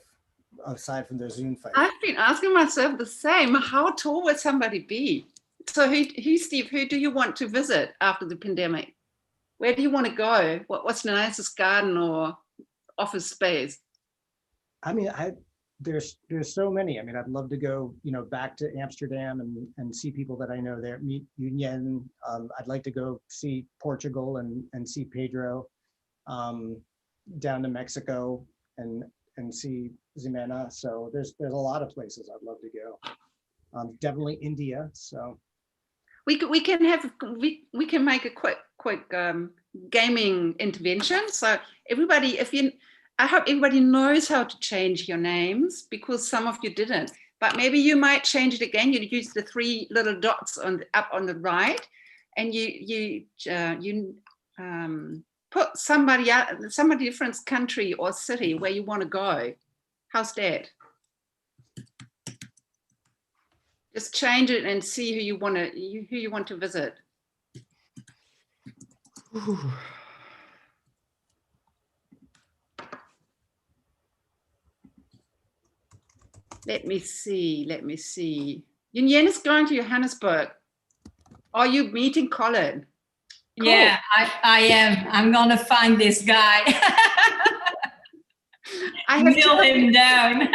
Speaker 7: aside from their Zoom fight?
Speaker 4: I've been asking myself the same. How tall would somebody be? So Steve, who do you want to visit after the pandemic? Where do you want to go? What's the nicest garden or office space?
Speaker 7: I mean, there's so many. I mean, I'd love to go, you know, back to Amsterdam and see people that I know there, meet Union. I'd like to go see Portugal and see Pedro, down to Mexico and see Ximena. So there's a lot of places I'd love to go. Definitely India. So
Speaker 4: we can make a quick gaming intervention. So everybody, I hope everybody knows how to change your names, because some of you didn't. But maybe you might change it again. You use the 3 little dots up on the right, and you put somebody different country or city where you want to go. How's that? Just change it and see who you want to visit. Let me see. Yunyen is going to Johannesburg. Are you meeting Colin?
Speaker 2: Cool. Yeah, I am. I'm gonna find this guy. I have nail him down.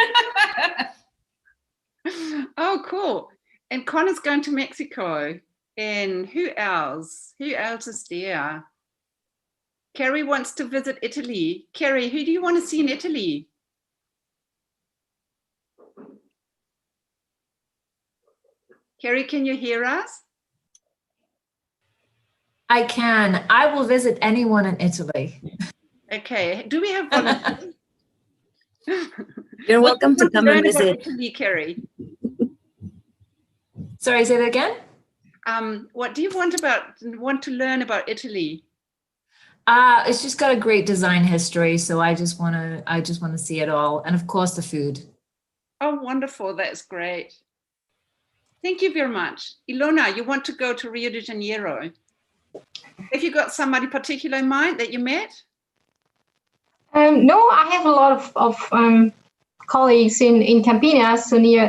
Speaker 4: Oh, cool. And Connor's going to Mexico. And who else? Who else is there? Kerry wants to visit Italy. Kerry, who do you want to see in Italy? Kerry, can you hear us?
Speaker 5: I can. I will visit anyone in Italy.
Speaker 4: Okay. Do we have volunteers?
Speaker 13: You're welcome to come and visit.
Speaker 4: Italy, Kerry?
Speaker 5: Sorry, say that again?
Speaker 4: What do you want to learn about Italy?
Speaker 5: It's just got a great design history, so I just want to see it all, and of course the food.
Speaker 4: Oh, wonderful! That's great. Thank you very much. Ilona, you want to go to Rio de Janeiro? Have you got somebody particular in mind that you met?
Speaker 14: No, I have a lot of colleagues in Campinas, so near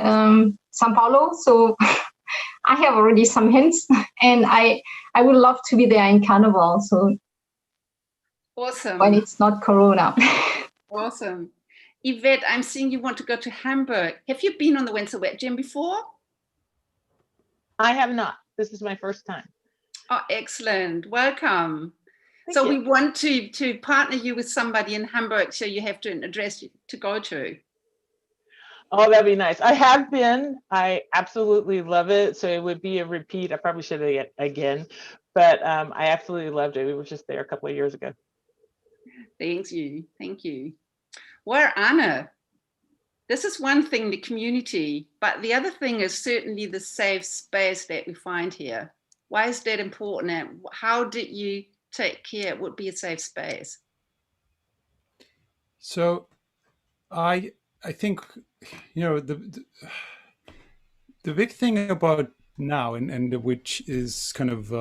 Speaker 14: Sao Paulo. So I have already some hints, and I would love to be there in Carnival. So
Speaker 4: awesome.
Speaker 14: When it's not Corona.
Speaker 4: Awesome. Yvette, I'm seeing you want to go to Hamburg. Have you been on the WednesdayWebJam before?
Speaker 15: I have not. This is my first time.
Speaker 4: Oh, excellent. Welcome.
Speaker 15: Thank
Speaker 4: so
Speaker 15: you.
Speaker 4: We want to partner you with somebody in Hamburg, so you have an address to go to.
Speaker 15: Oh, that'd be nice. I have been. I absolutely love it. So it would be a repeat. I probably should again, but I absolutely loved it. We were just there a couple of years ago.
Speaker 4: Thank you. Thank you. Well, Anna, this is one thing, the community, but the other thing is certainly the safe space that we find here. Why is that important? And how did you take care it would be a safe space?
Speaker 1: So I think, you know, the big thing about now, and which is kind of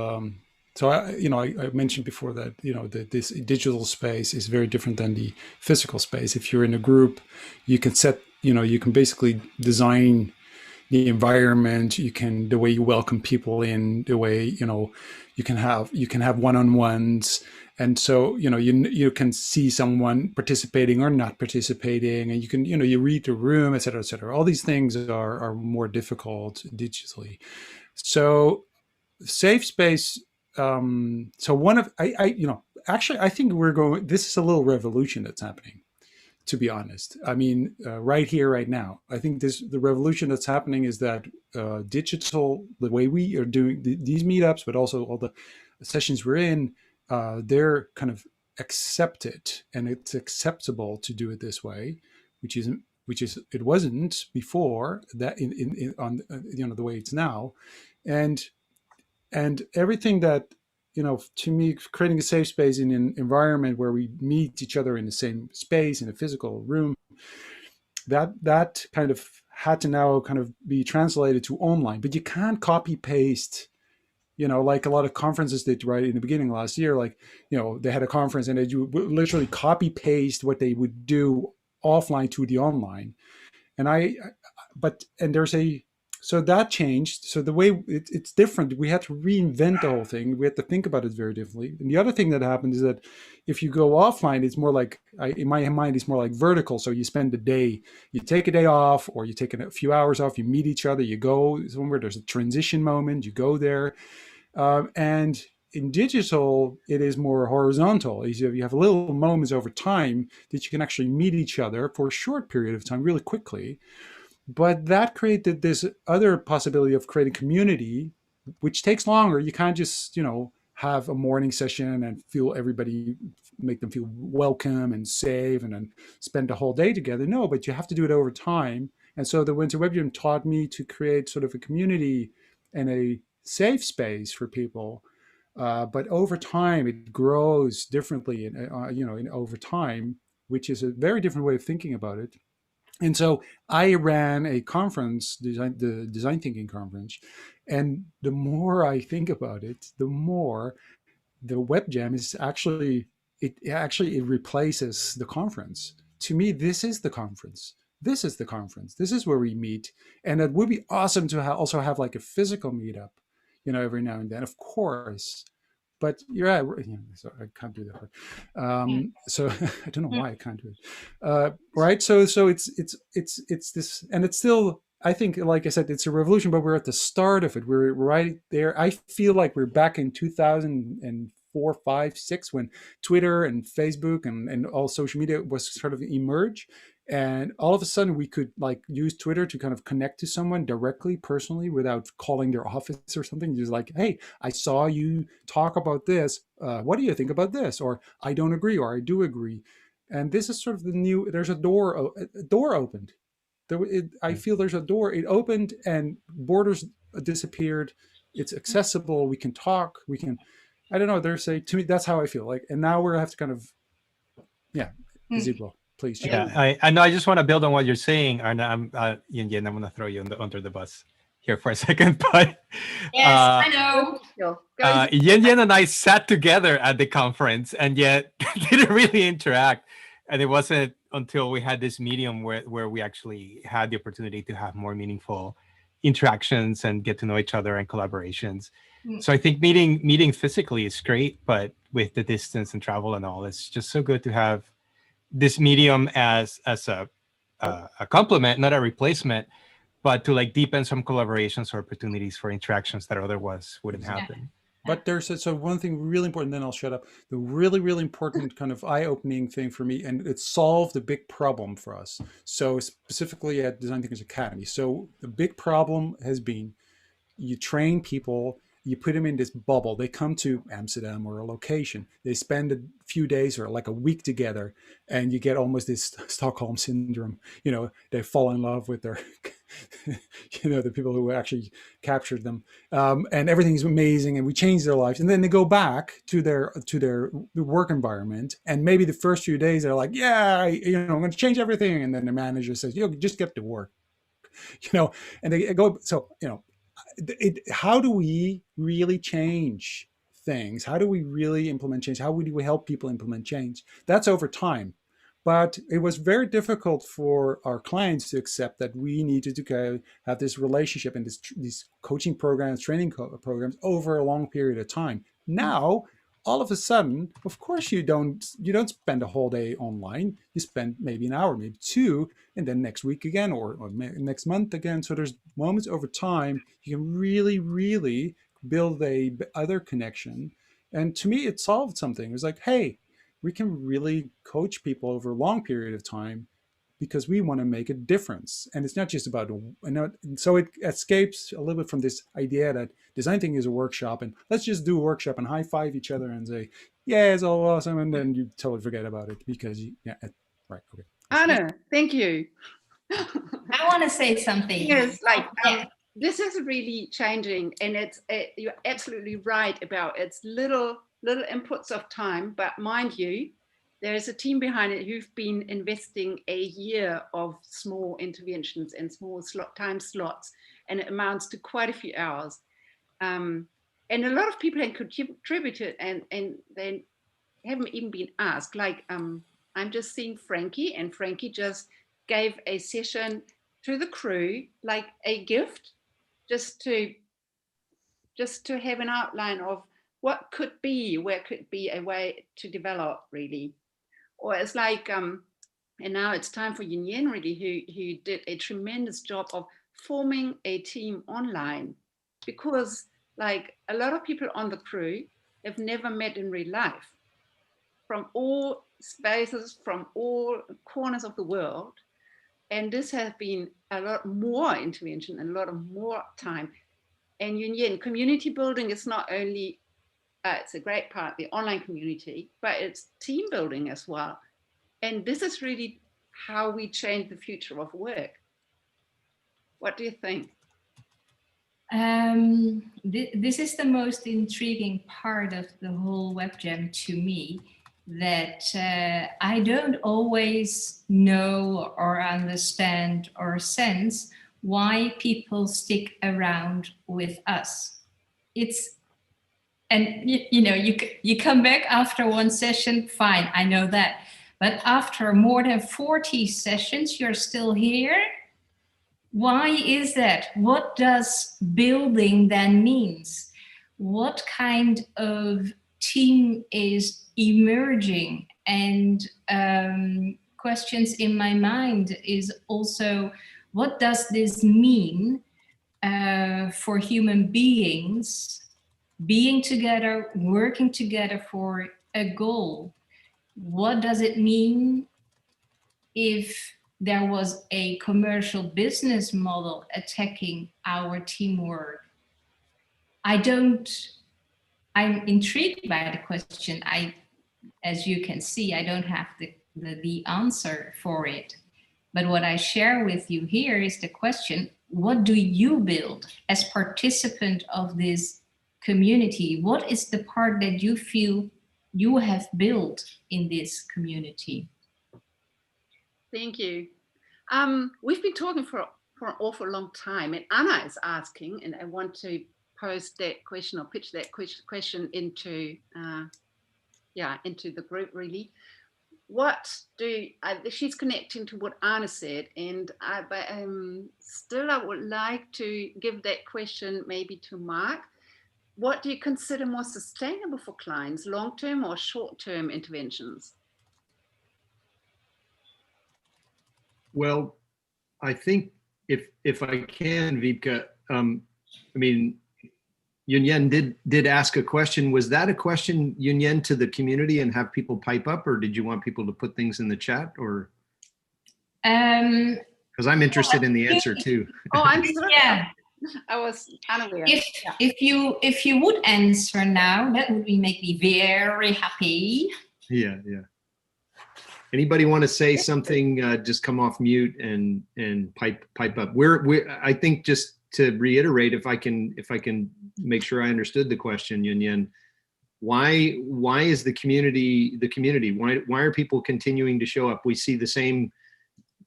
Speaker 1: so I mentioned before that, you know, that this digital space is very different than the physical space. If you're in a group, you can set, you know, you can basically design the environment, you can, the way you welcome people in, the way, you know, you can have one-on-ones. And so, you know, you can see someone participating or not participating, and you can, you know, you read the room, et cetera, et cetera. All these things are more difficult digitally. So safe space. So one of, you know, actually, I think this is a little revolution that's happening, to be honest. I mean, right here, right now, I think the revolution that's happening is that digital, the way we are doing these meetups, but also all the sessions we're in, they're kind of accepted, and it's acceptable to do it this way, which is it wasn't before that on you know, the way it's now, and everything that, you know, to me, creating a safe space in an environment where we meet each other in the same space in a physical room, that kind of had to now kind of be translated to online. But you can't copy paste, you know, like a lot of conferences did right in the beginning last year. Like, you know, they had a conference and you literally copy paste what they would do offline to the online. And so that changed. So the way it's different, we had to reinvent the whole thing. We had to think about it very differently. And the other thing that happened is that if you go offline, it's more like, in my mind, it's more like vertical. So you spend a day, you take a day off, or you take a few hours off, you meet each other, you go somewhere, there's a transition moment, you go there. And in digital, it is more horizontal. You have little moments over time that you can actually meet each other for a short period of time really quickly. But that created this other possibility of creating community, which takes longer. You can't just, you know, have a morning session and make them feel welcome and safe and then spend the whole day together. No, but you have to do it over time. And so the WednesdayWebJam taught me to create sort of a community and a safe space for people. But over time, it grows differently, you know, over time, which is a very different way of thinking about it. And so I ran a conference, the design thinking conference, and the more I think about it, the more the WebJam is it replaces the conference. To me, this is the conference. This is the conference. This is where we meet, and it would be awesome to also have like a physical meetup, you know, every now and then, of course. But you're right. So I can't do that part. So I don't know why I can't do it. Right. So it's this, and it's still, I think, like I said, it's a revolution, but we're at the start of it. We're right there. I feel like we're back in 2004, 5, 6, when Twitter and Facebook and all social media was sort of emerge. And all of a sudden we could like use Twitter to kind of connect to someone directly, personally, without calling their office or something. Just like, hey, I saw you talk about this. What do you think about this? Or I don't agree, or I do agree. And this is sort of the new, there's a door opened. I feel there's a door, it opened and borders disappeared. It's accessible. We can talk. We can, I don't know, to me, that's how I feel like. And now we have to kind of, Ziblo. Please.
Speaker 6: Yeah, I know. I just want to build on what you're saying, Arna. Yin Yin, I'm going to throw you under the bus here for a second. But
Speaker 2: yes, I know.
Speaker 6: Yin Yin and I sat together at the conference and yet didn't really interact. And it wasn't until we had this medium where we actually had the opportunity to have more meaningful interactions and get to know each other and collaborations. So I think meeting physically is great, but with the distance and travel and all, it's just so good to have this medium as a complement, not a replacement, but to like deepen some collaborations or opportunities for interactions that otherwise wouldn't happen.
Speaker 1: But there's one thing really important, then I'll shut up. The really, really important kind of eye-opening thing for me, and it solved a big problem for us. So specifically at Design Thinkers Academy. So the big problem has been you train people, you put them in this bubble. They come to Amsterdam or a location. They spend a few days or like a week together, and you get almost this Stockholm syndrome. You know, they fall in love with their, you know, the people who actually captured them, and everything's amazing, and we change their lives. And then they go back to their work environment, and maybe the first few days they're like, yeah, I'm going to change everything, and then the manager says, just get to work, and they go. So how do we really change things? How do we really implement change? How do we help people implement change? That's over time. But it was very difficult for our clients to accept that we needed to go have this relationship and these coaching programs, training programs over a long period of time. Now, all of a sudden, of course, you don't spend a whole day online. You spend maybe an hour, maybe two, and then next week again, or next month again. So there's moments over time you can really, really build a other connection. And to me, it solved something. It was like, hey, we can really coach people over a long period of time because we want to make a difference. And it's not just about, so it escapes a little bit from this idea that design thinking is a workshop and let's just do a workshop and high five each other and say, yeah, it's all awesome. And then you totally forget about it because, right, okay.
Speaker 4: Anna, thank you.
Speaker 2: I want to say something.
Speaker 4: Yes, this is really changing, and you're absolutely right about its little inputs of time, but mind you, there is a team behind it who've been investing a year of small interventions and small time slots, and it amounts to quite a few hours. And a lot of people have contributed, and they haven't even been asked. Like, I'm just seeing Frankie, and Frankie just gave a session to the crew, like a gift, just to have an outline of what could be, where could be a way to develop, really. Or it's like, and now it's time for Yunyen, really, who did a tremendous job of forming a team online, because like a lot of people on the crew have never met in real life, from all spaces, from all corners of the world. And this has been a lot more intervention and a lot of more time. And Yunyen, community building is not only, it's a great part of the online community, but it's team building as well. And this is really how we change the future of work. What do you think?
Speaker 2: This is the most intriguing part of the whole WebJam to me, that I don't always know or understand or sense why people stick around with us. And you come back after one session, fine, I know that. But after more than 40 sessions, you're still here. Why is that? What does building then means? What kind of team is emerging? And questions in my mind is also, what does this mean for human beings being together, working together for a goal? What does it mean if there was a commercial business model attacking our teamwork? I'm intrigued by the question. As you can see, I don't have the answer for it. But what I share with you here is the question, what do you build as participant of this community? What is the part that you feel you have built in this community?
Speaker 4: Thank you. We've been talking for an awful long time, and Anna is asking, and I want to pose that question or pitch that question into the group, really. She's connecting to what Anna said, and still I would like to give that question maybe to Mark. What do you consider more sustainable for clients, long-term or short-term interventions?
Speaker 3: Well, I think if I can, Vibke, I mean, Yunyen did ask a question. Was that a question, Yunyen, to the community and have people pipe up, or did you want people to put things in the chat, or? Because I'm interested in the answer too.
Speaker 4: Oh, I'm sorry.
Speaker 2: Yeah.
Speaker 4: I was unaware.
Speaker 2: If you would answer now, that would make me very happy.
Speaker 3: Yeah. Anybody want to say something? Just come off mute and pipe up. I think just to reiterate, if I can make sure I understood the question, Yun Yen, why is the community? Why are people continuing to show up? We see the same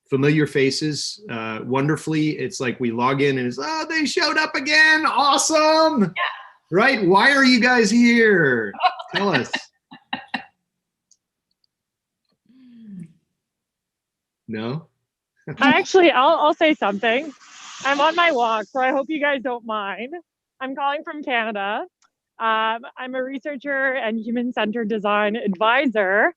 Speaker 3: familiar faces wonderfully. It's like we log in and it's, oh, they showed up again. Awesome. Yeah. Right? Why are you guys here? Tell us. No?
Speaker 13: Actually, I'll say something. I'm on my walk, so I hope you guys don't mind. I'm calling from Canada. I'm a researcher and human-centered design advisor.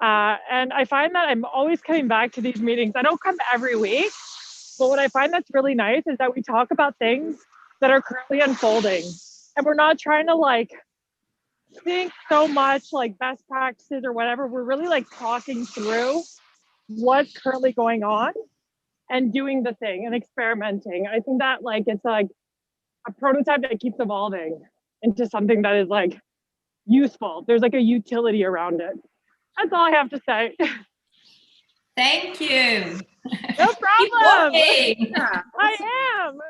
Speaker 13: And I find that I'm always coming back to these meetings. I don't come every week, but what I find that's really nice is that we talk about things that are currently unfolding. And we're not trying to like think so much like best practices or whatever. We're really like talking through what's currently going on and doing the thing and experimenting. I think that like it's like a prototype that keeps evolving into something that is like useful. There's like a utility around it. That's all I have to say.
Speaker 2: Thank you.
Speaker 13: No problem.
Speaker 4: Yeah.
Speaker 13: I am.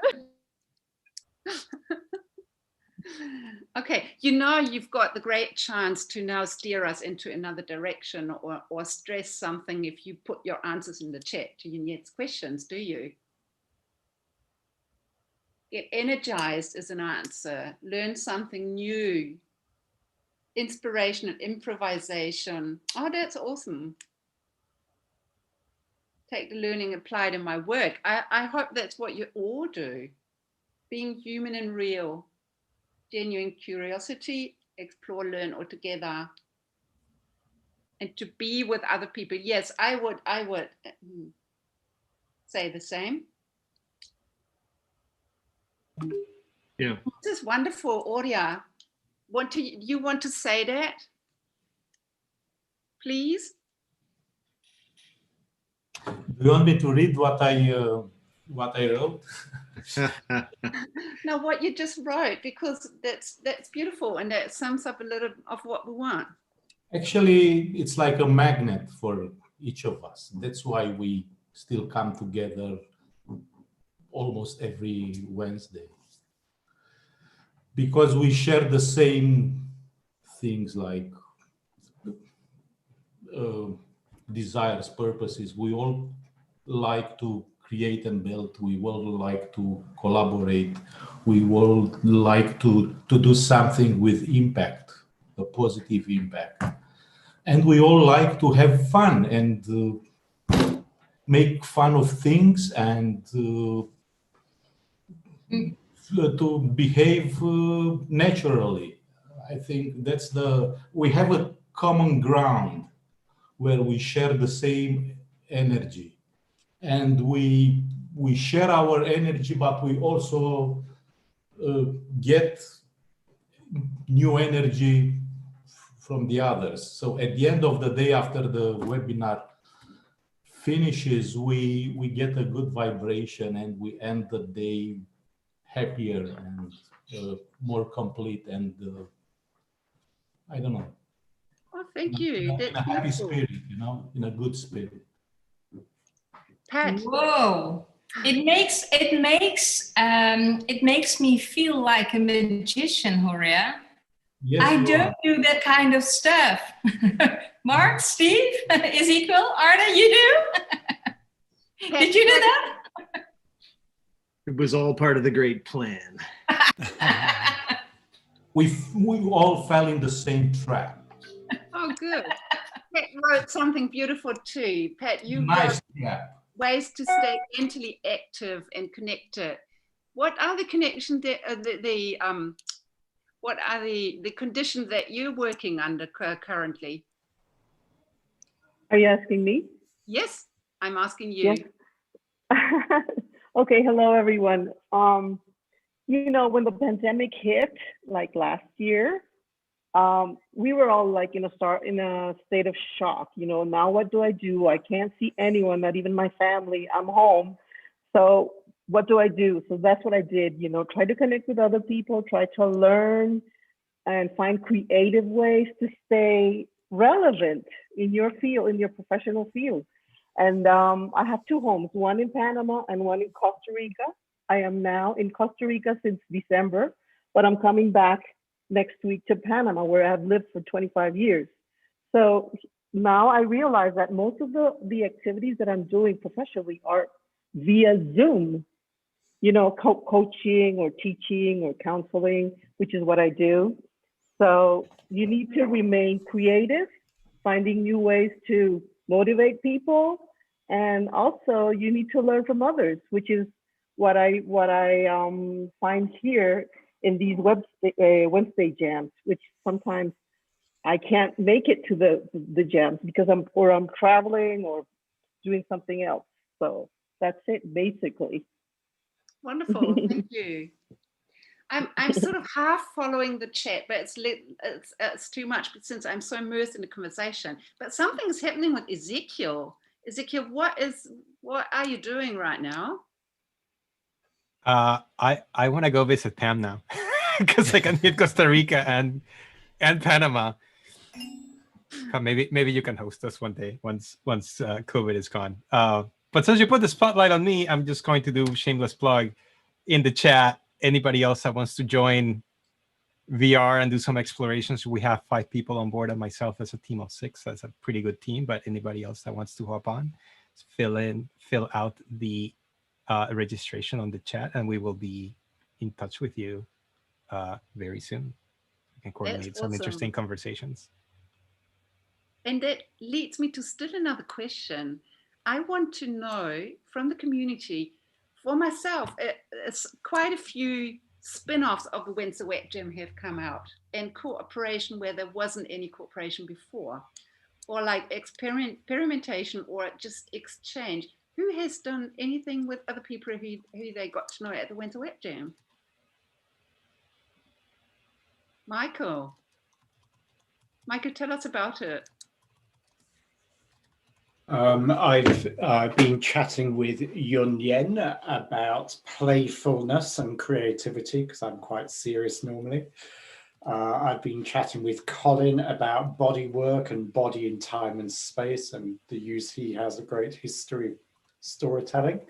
Speaker 4: Okay, you've got the great chance to now steer us into another direction or stress something if you put your answers in the chat to Yun Yen's questions, do you? Get energized is an answer. Learn something new. Inspiration and improvisation. Oh, that's awesome. Take the learning applied in my work. I hope that's what you all do. Being human and real. Genuine curiosity, explore, learn all together. And to be with other people. Yes, I would say the same.
Speaker 3: Yeah.
Speaker 4: This is wonderful, Aurea. You want to say that? Please?
Speaker 16: Do you want me to read what I wrote?
Speaker 4: No, what you just wrote, because that's beautiful and that sums up a little of what we want.
Speaker 16: Actually, it's like a magnet for each of us. That's why we still come together almost every Wednesday. Because we share the same things like desires, purposes. We all like to create and build. We all like to collaborate. We all like to do something with impact, a positive impact. And we all like to have fun and make fun of things and to behave naturally. I think we have a common ground where we share the same energy. And we share our energy, but we also get new energy from the others. So at the end of the day, after the webinar finishes, we get a good vibration and we end the day happier and more complete and I don't know.
Speaker 4: Oh, thank you.
Speaker 16: In a happy spirit, in a good spirit.
Speaker 4: Pat.
Speaker 2: Whoa. It makes me feel like a magician, Aurea.
Speaker 16: Yes,
Speaker 2: I don't do that kind of stuff. Mark, Steve, Ezekiel, Arna, you do? Did you do that?
Speaker 3: It was all part of the great plan.
Speaker 16: We all fell in the same trap.
Speaker 4: Oh, good. Pat wrote something beautiful too. Pat, you
Speaker 16: Nice,
Speaker 4: wrote ways to stay mentally active and connected. What are the connections that what are the conditions that you're working under currently?
Speaker 17: Are you asking me?
Speaker 4: Yes, I'm asking you.
Speaker 17: Yes. Okay, hello everyone. When the pandemic hit, like last year, we were all like in a state of shock. Now what do? I can't see anyone, not even my family. I'm home. So what do I do? So that's what I did, you know, try to connect with other people, try to learn and find creative ways to stay relevant in your field, in your professional field. And I have two homes, one in Panama and one in Costa Rica. I am now in Costa Rica since December, but I'm coming back next week to Panama, where I've lived for 25 years. So now I realize that most of the activities that I'm doing professionally are via Zoom, you know, coaching or teaching or counseling, which is what I do. So you need to remain creative, finding new ways to motivate people. And also you need to learn from others, which is what I find here in these Wednesday jams, which sometimes I can't make it to the jams because I'm traveling or doing something else. So that's it basically.
Speaker 4: Wonderful, thank you. I'm sort of half following the chat, but it's too much since I'm so immersed in the conversation. But something's happening with Ezekiel. Ezekiel, what are you doing right now?
Speaker 6: I want to go visit Pam now because I can hit Costa Rica and Panama. Maybe you can host us one day once COVID is gone. But since you put the spotlight on me, I'm just going to do shameless plug in the chat. Anybody else that wants to join VR and do some explorations, we have 5 people on board and myself as a team of 6. That's a pretty good team. But anybody else that wants to hop on, fill out the registration on the chat, and we will be in touch with you very soon. We can coordinate some interesting conversations.
Speaker 4: And that leads me to still another question. I want to know from the community, for myself, it's quite a few spin-offs of the WednesdayWebJam have come out, and cooperation where there wasn't any cooperation before, or like experimentation or just exchange. Who has done anything with other people who they got to know at the WednesdayWebJam? Michael, tell us about it.
Speaker 18: I've been chatting with Yun Yen about playfulness and creativity because I'm quite serious normally. I've been chatting with Colin about body work and body in time and space and the use he has a great history of storytelling.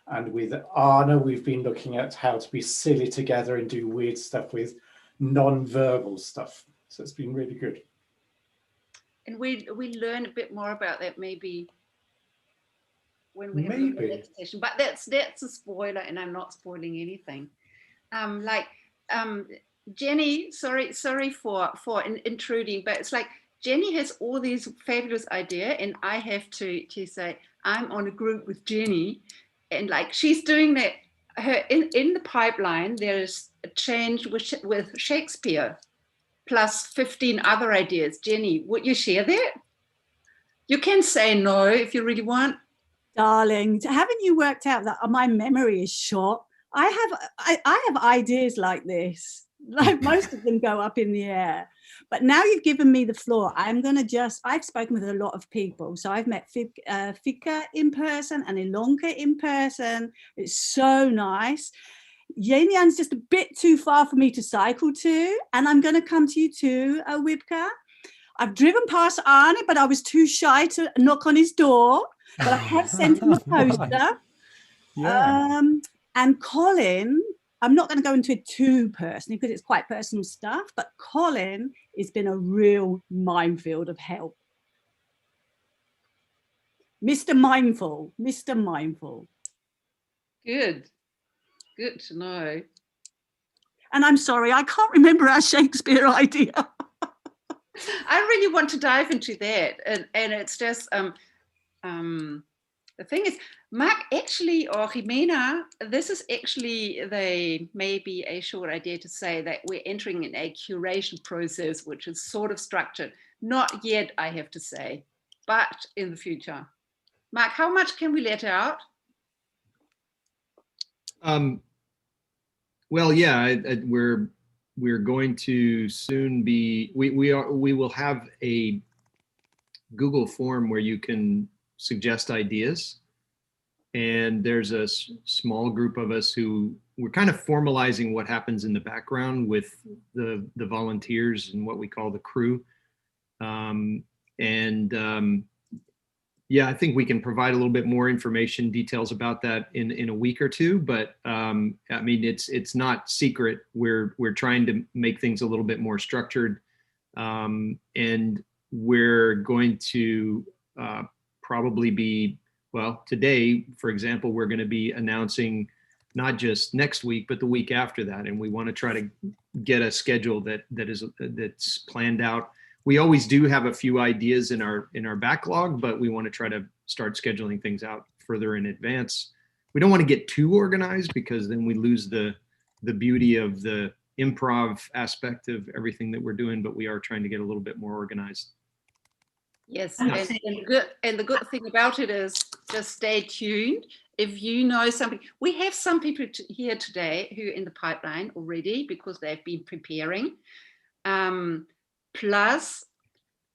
Speaker 18: And with Anna, we've been looking at how to be silly together and do weird stuff with non-verbal stuff. So it's been really good.
Speaker 4: And we learn a bit more about that maybe when we have a next session. But that's a spoiler, and I'm not spoiling anything. Jenny, sorry for intruding, but it's like Jenny has all these fabulous ideas, and I have to say I'm on a group with Jenny, and like she's doing that. Her in the pipeline there is a change with Shakespeare. Plus 15 other ideas. Jenny, would you share that? You can say no if you really want.
Speaker 8: Darling, haven't you worked out that my memory is short? I have ideas like this. Like most of them go up in the air. But now you've given me the floor. I've spoken with a lot of people. So I've met Fika in person and Ilonka in person. It's so nice. Yanyan's just a bit too far for me to cycle to, and I'm going to come to you too, Wibka. I've driven past Arnie, but I was too shy to knock on his door, but I have sent him a poster.
Speaker 1: Yeah.
Speaker 8: And Colin, I'm not going to go into it too personally because it's quite personal stuff, but Colin has been a real minefield of help. Mr. Mindful.
Speaker 4: Good to know.
Speaker 8: And I'm sorry, I can't remember our Shakespeare idea.
Speaker 4: I really want to dive into that. And it's just, the thing is, Mark actually, or Jimena, this is actually maybe a short idea to say that we're entering in a curation process, which is sort of structured. Not yet, I have to say, but in the future. Mark, how much can we let out?
Speaker 3: Well, yeah, we're going to soon be. We will have a Google form where you can suggest ideas, and there's a small group of us who we're kind of formalizing what happens in the background with the volunteers and what we call the crew. Yeah, I think we can provide a little bit more information, details about that in a week or two. But I mean, it's not secret. We're trying to make things a little bit more structured, and we're going to probably be, well, today, for example, we're going to be announcing not just next week, but the week after that, and we want to try to get a schedule that's planned out. We always do have a few ideas in our backlog, but we want to try to start scheduling things out further in advance. We don't want to get too organized because then we lose the beauty of the improv aspect of everything that we're doing, but we are trying to get a little bit more organized.
Speaker 4: Yes, and the good thing about it is just stay tuned. If you know somebody, we have some people here today who are in the pipeline already because they've been preparing. Plus,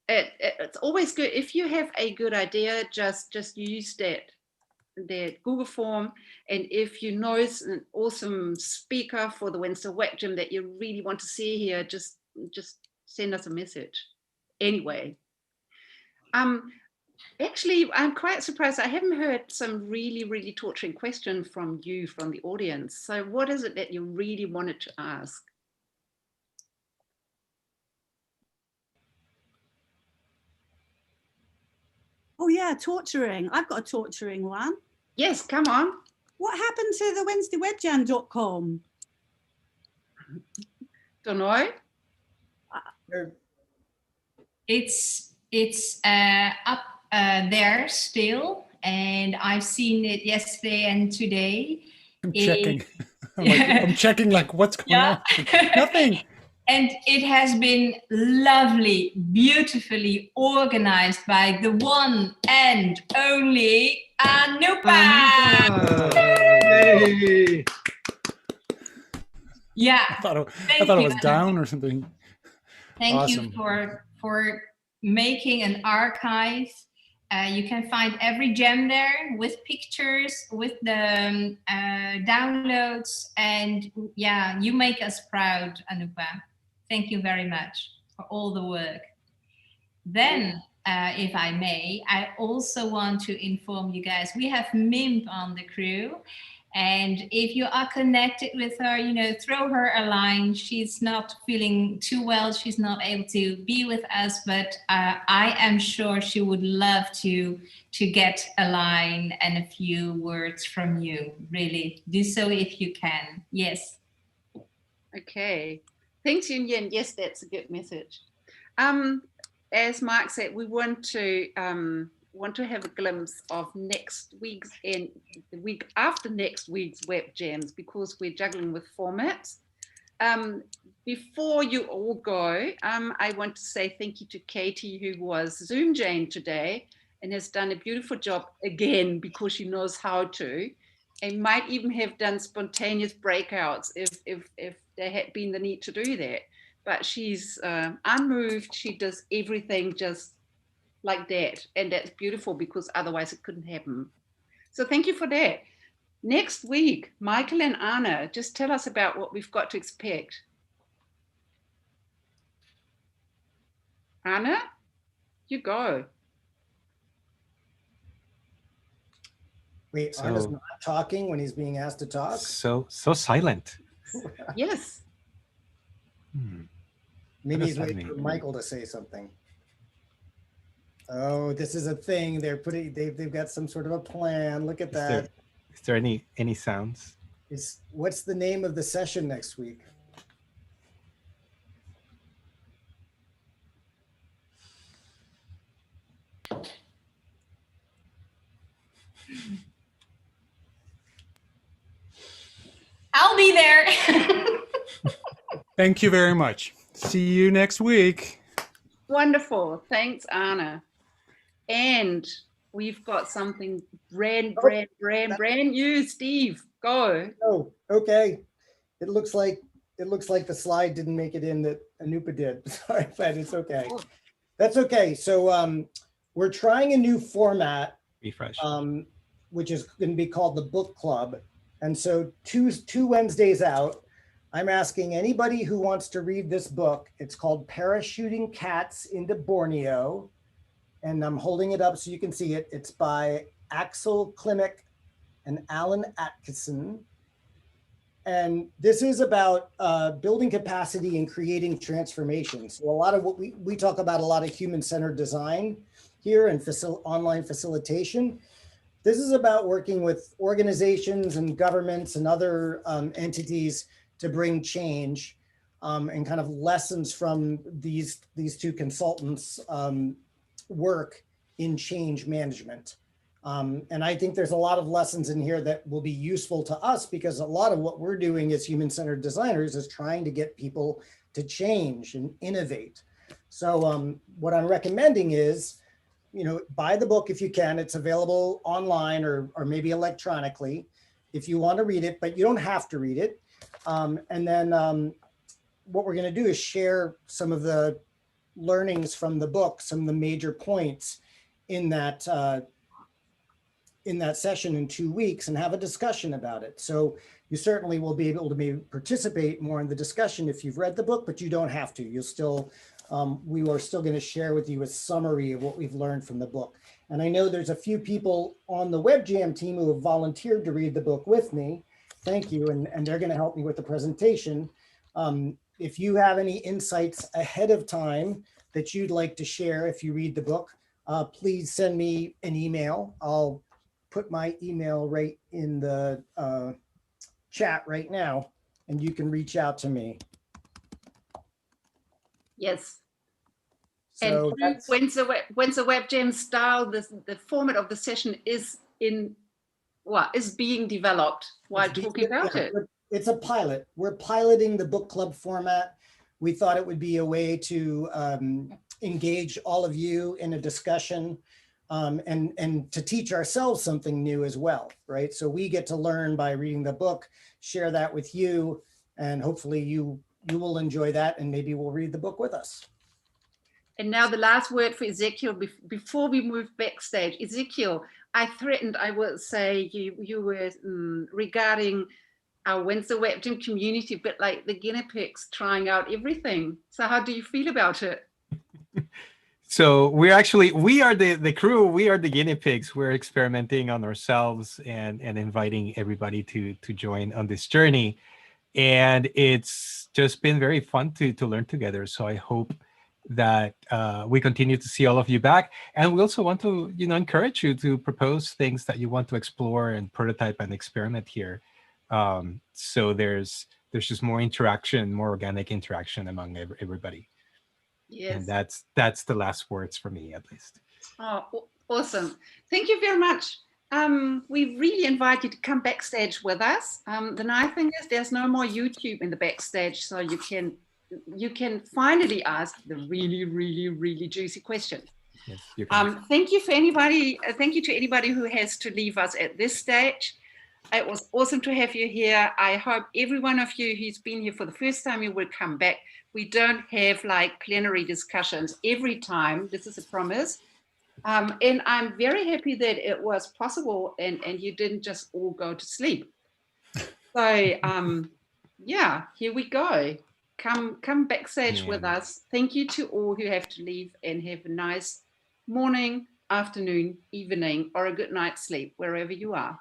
Speaker 4: it's always good if you have a good idea, just use that Google form. And if you know an awesome speaker for the WednesdayWebJam that you really want to see here, just send us a message. Anyway. Actually, I'm quite surprised. I haven't heard some really torturing question from you, from the audience. So what is it that you really wanted to ask?
Speaker 8: Oh yeah, torturing. I've got a torturing one.
Speaker 4: Yes, come on.
Speaker 8: What happened to the WednesdayWebJam.com?
Speaker 4: Don't know.
Speaker 2: It's up there still, and I've seen it yesterday and today.
Speaker 1: I'm checking. I'm checking like what's going on. Nothing.
Speaker 2: And it has been lovely, beautifully organized by the one and only Anupa.
Speaker 3: Yay.
Speaker 2: Yeah.
Speaker 1: I thought it was down or something.
Speaker 2: Thank
Speaker 1: Awesome.
Speaker 2: you for making an archive. You can find every gem there with pictures, with the downloads, and yeah, you make us proud, Anupa. Thank you very much for all the work. Then, if I may, I also want to inform you guys, we have Mimp on the crew. And if you are connected with her, you know, throw her a line. She's not feeling too well. She's not able to be with us, but I am sure she would love to get a line and a few words from you. Really, do so if you can. Yes.
Speaker 4: Okay. Thanks, Yun. Yes, that's a good message. As Mark said, we want to have a glimpse of next week's and the week after next week's web jams because we're juggling with formats. Before you all go, I want to say thank you to Katie, who was Zoom Jane today and has done a beautiful job again because she knows how to, and might even have done spontaneous breakouts if there had been the need to do that. But she's unmoved. She does everything just like that. And that's beautiful because otherwise it couldn't happen. So thank you for that. Next week, Michael and Anna, just tell us about what we've got to expect. Anna, you go.
Speaker 7: Wait, Anna's not talking when he's being asked to talk?
Speaker 6: So silent.
Speaker 4: Yes.
Speaker 7: Maybe he's waiting for Michael to say something. Oh, this is a thing. They've got some sort of a plan. Look at that.
Speaker 6: Is there any sounds?
Speaker 7: What's the name of the session next week?
Speaker 2: I'll be there.
Speaker 1: Thank you very much. See you next week.
Speaker 4: Wonderful. Thanks, Anna. And we've got something brand new. Steve, go.
Speaker 7: Oh, okay. It looks like the slide didn't make it in that Anupa did. Sorry, but it's okay. That's okay. So we're trying a new format.
Speaker 6: Refresh.
Speaker 7: which is going to be called the book club. And so two Wednesdays out, I'm asking anybody who wants to read this book. It's called Parachuting Cats into Borneo. And I'm holding it up so you can see it. It's by Axel Klimek and Alan Atkinson. And this is about building capacity and creating transformation. So a lot of what we talk about, a lot of human-centered design here and online facilitation. This is about working with organizations and governments and other entities to bring change and kind of lessons from these two consultants' work in change management. And I think there's a lot of lessons in here that will be useful to us, because a lot of what we're doing as human-centered designers is trying to get people to change and innovate. So what I'm recommending is, buy the book if you can. It's available online or maybe electronically if you want to read it, but you don't have to read it. And then what we're going to do is share some of the learnings from the book, some of the major points in that session in 2 weeks, and have a discussion about it. So you certainly will be able to participate more in the discussion if you've read the book, but you don't have to. You'll still, we are still going to share with you a summary of what we've learned from the book. And I know there's a few people on the WebJam team who have volunteered to read the book with me. Thank you. And they're going to help me with the presentation. If you have any insights ahead of time that you'd like to share if you read the book, please send me an email. I'll put my email right in the chat right now, and you can reach out to me.
Speaker 4: Yes.
Speaker 7: So
Speaker 4: and when's the WebJam style, the format of the session is being developed while talking about it.
Speaker 7: It's a pilot. We're piloting the book club format. We thought it would be a way to engage all of you in a discussion and to teach ourselves something new as well, right? So we get to learn by reading the book, share that with you, and hopefully you will enjoy that, and maybe we'll read the book with us.
Speaker 4: And now the last word for Ezekiel before we move backstage. Ezekiel, I threatened I would say you were regarding our Wednesday WebJam community a bit like the guinea pigs trying out everything. So how do you feel about it?
Speaker 6: So we are the crew, we are the guinea pigs. We're experimenting on ourselves and inviting everybody to join on this journey. And it's just been very fun to learn together. So I hope that we continue to see all of you back. And we also want to encourage you to propose things that you want to explore and prototype and experiment here. So there's just more interaction, more organic interaction among everybody.
Speaker 4: Yes.
Speaker 6: And that's the last words for me, at least.
Speaker 4: Oh, awesome. Thank you very much. We really invite you to come backstage with us. The nice thing is there's no more YouTube in the backstage, so you can finally ask the really, really, really juicy questions.
Speaker 6: Yes,
Speaker 4: thank you to anybody who has to leave us at this stage. It was awesome to have you here. I hope every one of you who's been here for the first time, you will come back. We don't have like plenary discussions every time. This is a promise. And I'm very happy that it was possible and you didn't just all go to sleep. So yeah, here we go. Come backstage with us. Thank you to all who have to leave, and have a nice morning, afternoon, evening, or a good night's sleep, wherever you are.